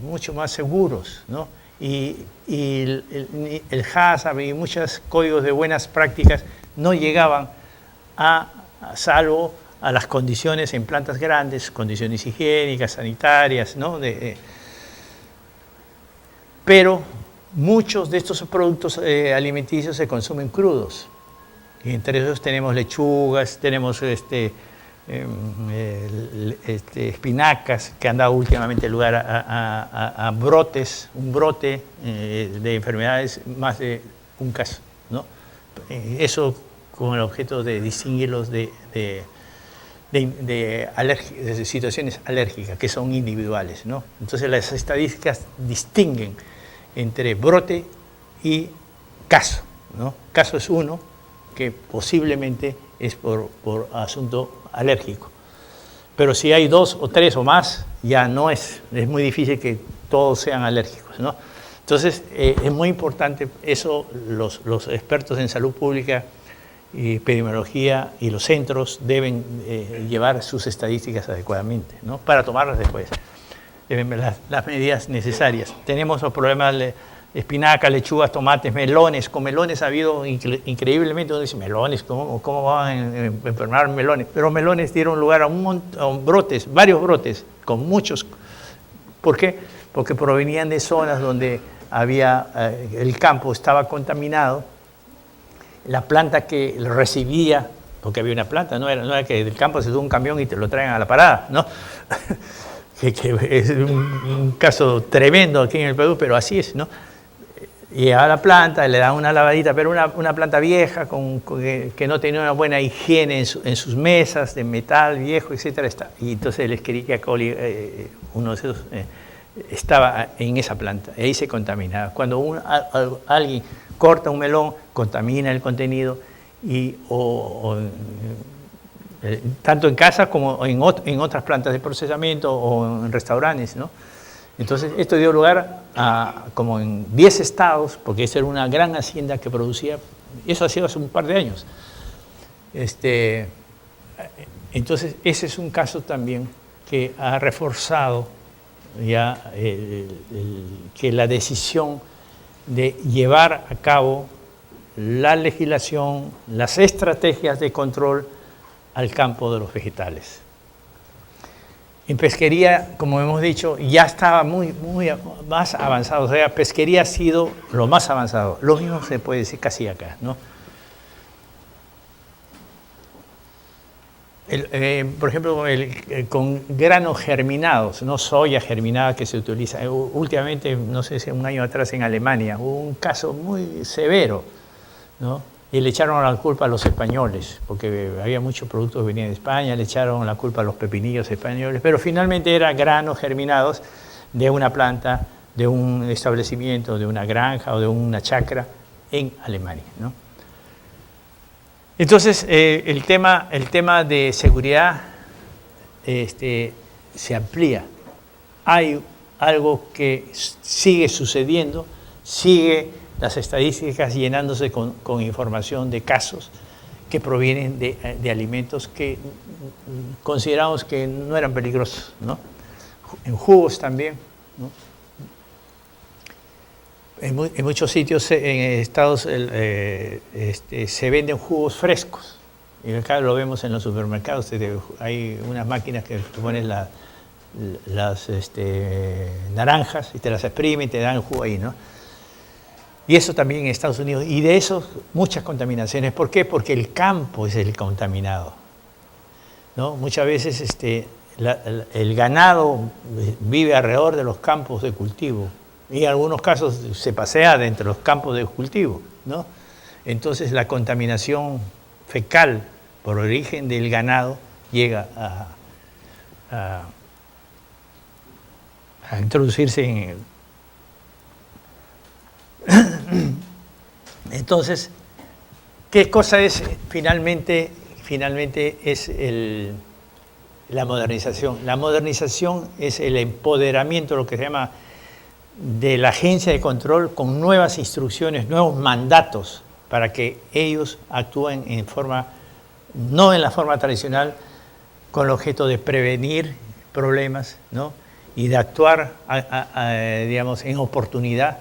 mucho más seguros, ¿no? Y el HACCP y muchos códigos de buenas prácticas no llegaban salvo a las condiciones en plantas grandes, condiciones higiénicas, sanitarias, ¿no? Pero muchos de estos productos alimenticios se consumen crudos. Y entre ellos tenemos lechugas, tenemos espinacas, que han dado últimamente lugar a brotes, un brote de enfermedades, más de un caso, ¿no? Eso con el objeto de distinguirlos de situaciones alérgicas, que son individuales, ¿no? Entonces las estadísticas distinguen entre brote y caso, ¿no? Caso es uno que posiblemente es por asunto alérgico. Pero si hay 2 o 3 o más, ya no es muy difícil que todos sean alérgicos, ¿no? Entonces es muy importante eso, los expertos en salud pública y epidemiología y los centros deben llevar sus estadísticas adecuadamente, ¿no?, para tomarlas después. Deben ver las medidas necesarias. Tenemos los problemas de espinacas, lechugas, tomates, melones. Con melones ha habido increíblemente, uno dice, melones, ¿cómo van a enfermar melones? Pero melones dieron lugar a brotes, varios brotes, con muchos. ¿Por qué? Porque provenían de zonas donde el campo estaba contaminado. La planta que lo recibía, porque había una planta, no era que del campo se sube un camión y te lo traen a la parada, ¿no? que es un caso tremendo aquí en el Perú, pero así es, ¿no? Llega a la planta, le dan una lavadita, pero una planta vieja que no tenía una buena higiene en sus mesas, de metal viejo, etc. Y entonces el Escherichia coli, uno de esos, estaba en esa planta, y ahí se contaminaba. Cuando alguien corta un melón, contamina el contenido, tanto en casa como en otras plantas de procesamiento o en restaurantes, ¿no? Entonces, esto dio lugar a, como en 10 estados, porque esa era una gran hacienda que producía, eso ha sido hace un par de años. Entonces, ese es un caso también que ha reforzado ya que la decisión de llevar a cabo la legislación, las estrategias de control al campo de los vegetales. En pesquería, como hemos dicho, ya estaba muy más avanzado, o sea, pesquería ha sido lo más avanzado. Lo mismo se puede decir casi acá, ¿no? Por ejemplo, con granos germinados, no soya germinada que se utiliza. Últimamente, no sé si un año atrás en Alemania, hubo un caso muy severo, ¿no? Y le echaron la culpa a los españoles, porque había muchos productos que venían de España, le echaron la culpa a los pepinillos españoles, pero finalmente eran granos germinados de una planta, de un establecimiento, de una granja o de una chacra en Alemania, ¿no? Entonces, el tema de seguridad se amplía. Hay algo que sigue sucediendo, sigue las estadísticas llenándose con información de casos que provienen de alimentos que consideramos que no eran peligrosos, ¿no? En jugos también, ¿no? En muchos sitios en Estados se venden jugos frescos. Y acá lo vemos en los supermercados. Hay unas máquinas que ponen las naranjas y te las exprimen y te dan el jugo ahí, ¿no? Y eso también en Estados Unidos. Y de eso muchas contaminaciones. ¿Por qué? Porque el campo es el contaminado, ¿no? Muchas veces el ganado vive alrededor de los campos de cultivo. Y en algunos casos se pasea dentro de los campos de cultivo, ¿no? Entonces la contaminación fecal por origen del ganado llega a introducirse en el... Entonces, ¿qué cosa es finalmente es la modernización? La modernización es el empoderamiento, lo que se llama, de la agencia de control con nuevas instrucciones, nuevos mandatos para que ellos actúen no en la forma tradicional, con el objeto de prevenir problemas, ¿no? Y de actuar, digamos, en oportunidad,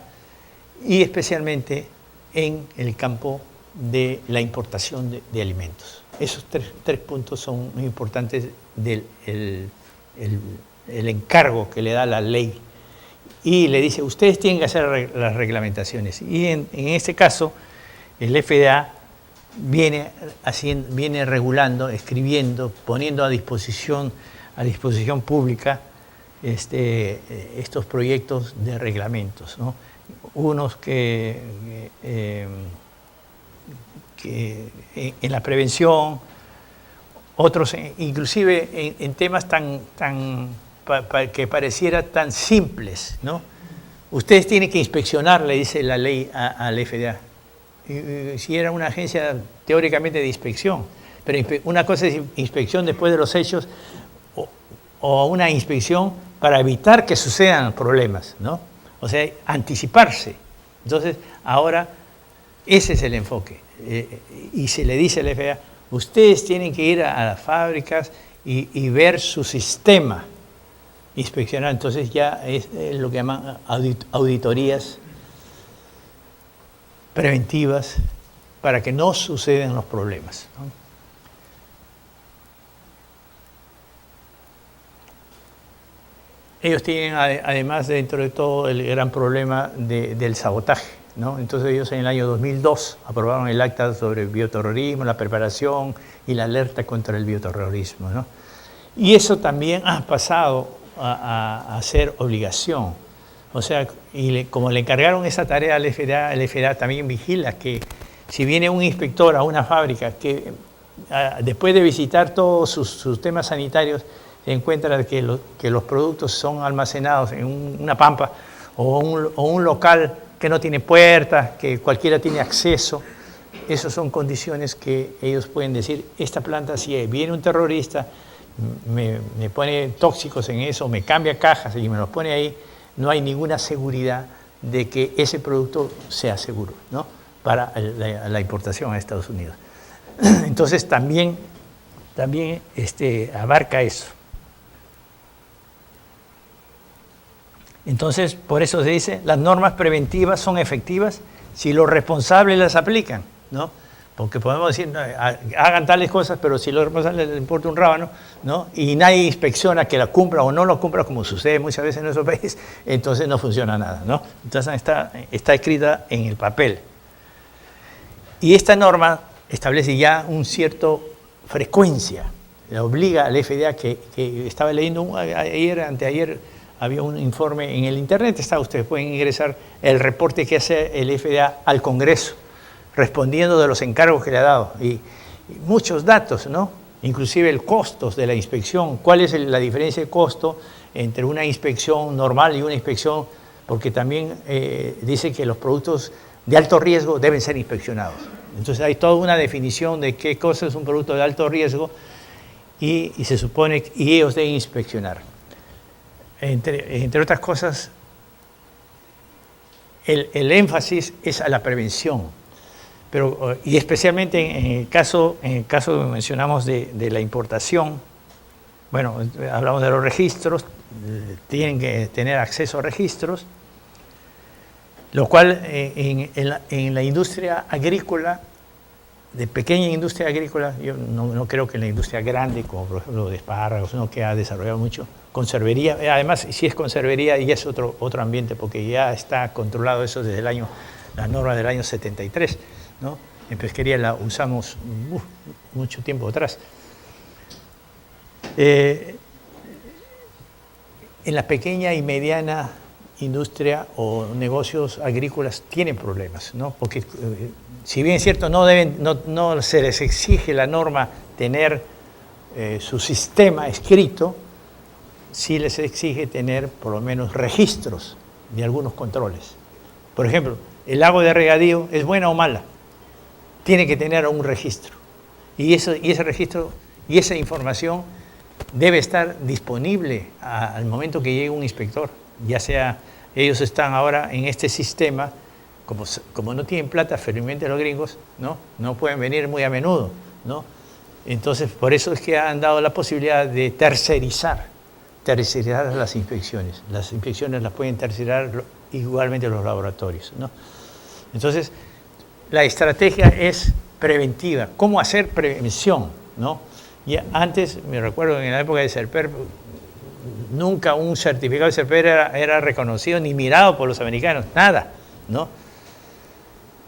y especialmente en el campo de la importación de alimentos. Esos tres puntos son muy importantes del el encargo que le da la ley. Y le dice, ustedes tienen que hacer las reglamentaciones. Y en este caso, el FDA viene regulando, escribiendo, poniendo a disposición pública estos proyectos de reglamentos, ¿no? Unos que en la prevención, otros inclusive en temas que pareciera tan simples, ¿no? Ustedes tienen que inspeccionar, le dice la ley al FDA. Si era una agencia teóricamente de inspección, pero una cosa es inspección después de los hechos o una inspección para evitar que sucedan problemas, ¿no? O sea, anticiparse. Entonces, ahora ese es el enfoque. Y se le dice al FDA, ustedes tienen que ir a las fábricas y ver su sistema, inspeccionar. Entonces ya es lo que llaman auditorías preventivas para que no sucedan los problemas, ¿no? Ellos tienen además dentro de todo el gran problema del sabotaje, ¿no? Entonces ellos en el año 2002 aprobaron el acta sobre bioterrorismo, la preparación y la alerta contra el bioterrorismo, ¿no? Y eso también ha pasado a ser obligación. O sea, como le encargaron esa tarea al FDA, el FDA también vigila que si viene un inspector a una fábrica que después de visitar todos sus temas sanitarios se encuentra que los productos son almacenados en una pampa o un local que no tiene puertas, que cualquiera tiene acceso. Esas son condiciones que ellos pueden decir, esta planta, si viene un terrorista, me pone tóxicos en eso, me cambia cajas y me los pone ahí, no hay ninguna seguridad de que ese producto sea seguro, ¿no? Para la importación a Estados Unidos. Entonces también abarca eso. Entonces, por eso se dice, las normas preventivas son efectivas si los responsables las aplican, ¿no? Porque podemos decir, no, hagan tales cosas, pero si los responsables les importa un rábano, ¿no? Y nadie inspecciona que la cumpla o no la cumpla, como sucede muchas veces en nuestro país, entonces no funciona nada, ¿no? Entonces está escrita en el papel. Y esta norma establece ya una cierta frecuencia, le obliga al FDA, que estaba leyendo anteayer, había un informe en el internet, ustedes pueden ingresar el reporte que hace el FDA al Congreso, respondiendo de los encargos que le ha dado. Y muchos datos, ¿no? Inclusive el costo de la inspección, cuál es la diferencia de costo entre una inspección normal y una inspección, porque también dice que los productos de alto riesgo deben ser inspeccionados. Entonces hay toda una definición de qué cosa es un producto de alto riesgo y se supone que ellos deben inspeccionar. Entre otras cosas, el énfasis es a la prevención, y especialmente en el caso que mencionamos de la importación. Bueno, hablamos de los registros, tienen que tener acceso a registros, lo cual en la industria agrícola, de pequeña industria agrícola, yo no creo que en la industria grande, como por ejemplo de espárragos, ¿no?, que ha desarrollado mucho, conservería, además si es conservería ya es otro ambiente, porque ya está controlado eso desde la norma del año 73, ¿no? En pesquería la usamos mucho tiempo atrás. En la pequeña y mediana industria o negocios agrícolas tienen problemas, ¿no? Porque si bien es cierto, no se les exige la norma tener su sistema escrito, sí les exige tener por lo menos registros de algunos controles. Por ejemplo, el agua de regadío, ¿es buena o mala? Tiene que tener un registro. Y ese registro y esa información debe estar disponible al momento que llegue un inspector. Ya sea, ellos están ahora en este sistema, como no tienen plata, felizmente los gringos, no pueden venir muy a menudo, ¿no? Entonces, por eso es que han dado la posibilidad de tercerizar las inspecciones. Las inspecciones las pueden tercerizar igualmente los laboratorios, ¿no? Entonces, la estrategia es preventiva. ¿Cómo hacer prevención, no? Y antes, me recuerdo en la época de Serper, nunca un certificado de Serper era reconocido ni mirado por los americanos, nada, ¿no?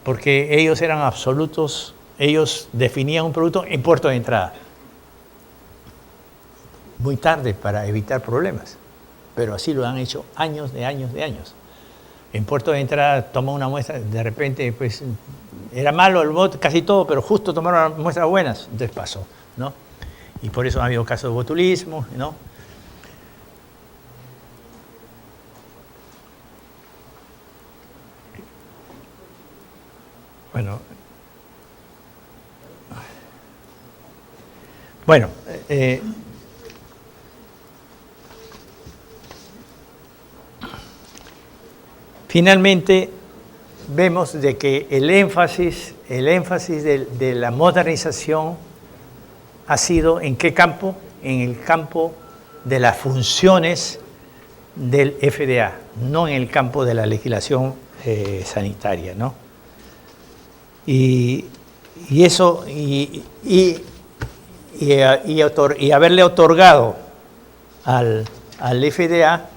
Porque ellos eran absolutos, ellos definían un producto en puerto de entrada. Muy tarde para evitar problemas, pero así lo han hecho años de años. En puerto de entrada tomó una muestra, de repente pues era malo el bote, casi todo, pero justo tomaron muestras buenas, entonces pasó, ¿no? Y por eso ha habido casos de botulismo, ¿no? Bueno, finalmente vemos de que el énfasis de la modernización ha sido ¿en qué campo? En el campo de las funciones del FDA, no en el campo de la legislación sanitaria, ¿no? Y haberle otorgado al FDA,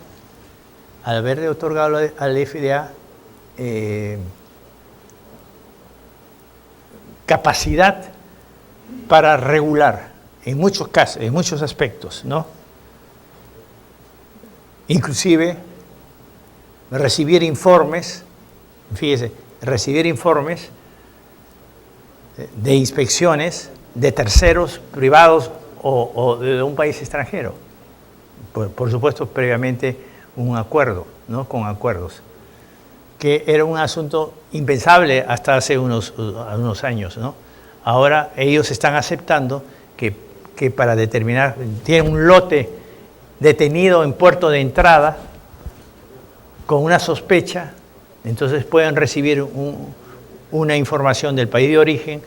capacidad para regular en muchos casos, en muchos aspectos, ¿no? Inclusive recibir informes, fíjese, de inspecciones de terceros privados o de un país extranjero. Por supuesto, previamente un acuerdo, ¿no? Con acuerdos, que era un asunto impensable hasta hace unos años, ¿no? Ahora ellos están aceptando que para determinar, tienen un lote detenido en puerto de entrada con una sospecha, entonces pueden recibir una información del país de origen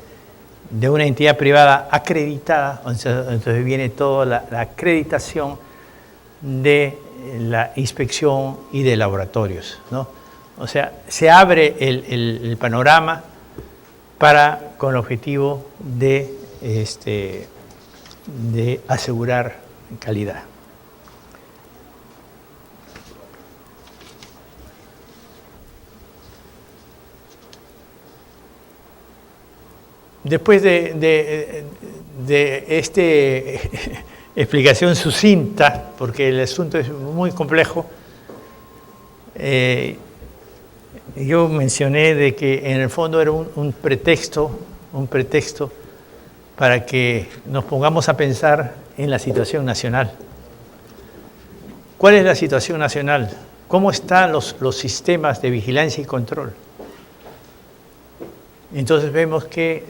de una entidad privada acreditada, entonces viene toda la acreditación de la inspección y de laboratorios, ¿no? O sea, se abre el panorama con el objetivo de asegurar calidad. Después de esta explicación sucinta, porque el asunto es muy complejo, yo mencioné de que en el fondo era un pretexto para que nos pongamos a pensar en la situación nacional. ¿Cuál es la situación nacional? ¿Cómo están los sistemas de vigilancia y control? Entonces vemos que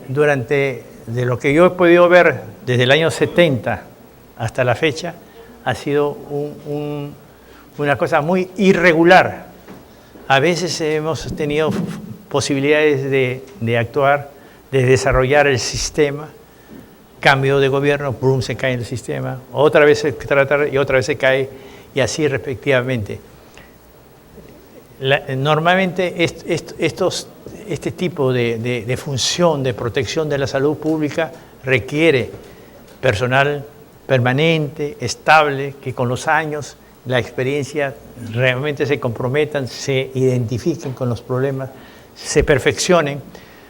de lo que yo he podido ver desde el año 70 hasta la fecha, ha sido una cosa muy irregular. A veces hemos tenido posibilidades de actuar, de desarrollar el sistema, cambio de gobierno, boom, se cae el sistema, otra vez se trata y otra vez se cae, y así respectivamente. Normalmente este tipo de función de protección de la salud pública requiere personal permanente, estable, que con los años, la experiencia, realmente se comprometan, se identifiquen con los problemas, se perfeccionen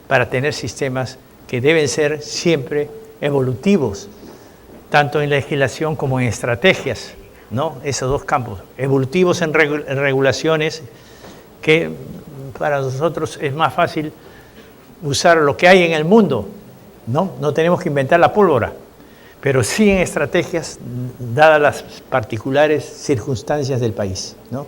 para tener sistemas que deben ser siempre evolutivos, tanto en legislación como en estrategias, ¿no? Esos dos campos, evolutivos en regulaciones, que para nosotros es más fácil usar lo que hay en el mundo, ¿no? No tenemos que inventar la pólvora, pero sí en estrategias dadas las particulares circunstancias del país, ¿no?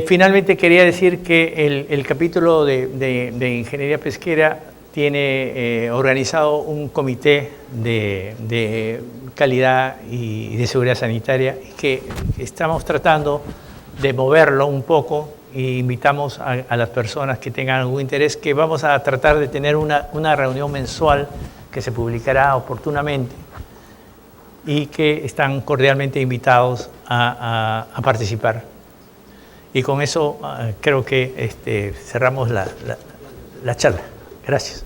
Finalmente quería decir que el capítulo de ingeniería pesquera tiene organizado un comité de calidad y de seguridad sanitaria que estamos tratando de moverlo un poco, e invitamos a las personas que tengan algún interés, que vamos a tratar de tener una reunión mensual que se publicará oportunamente y que están cordialmente invitados a participar. Y con eso creo que cerramos la charla. Gracias.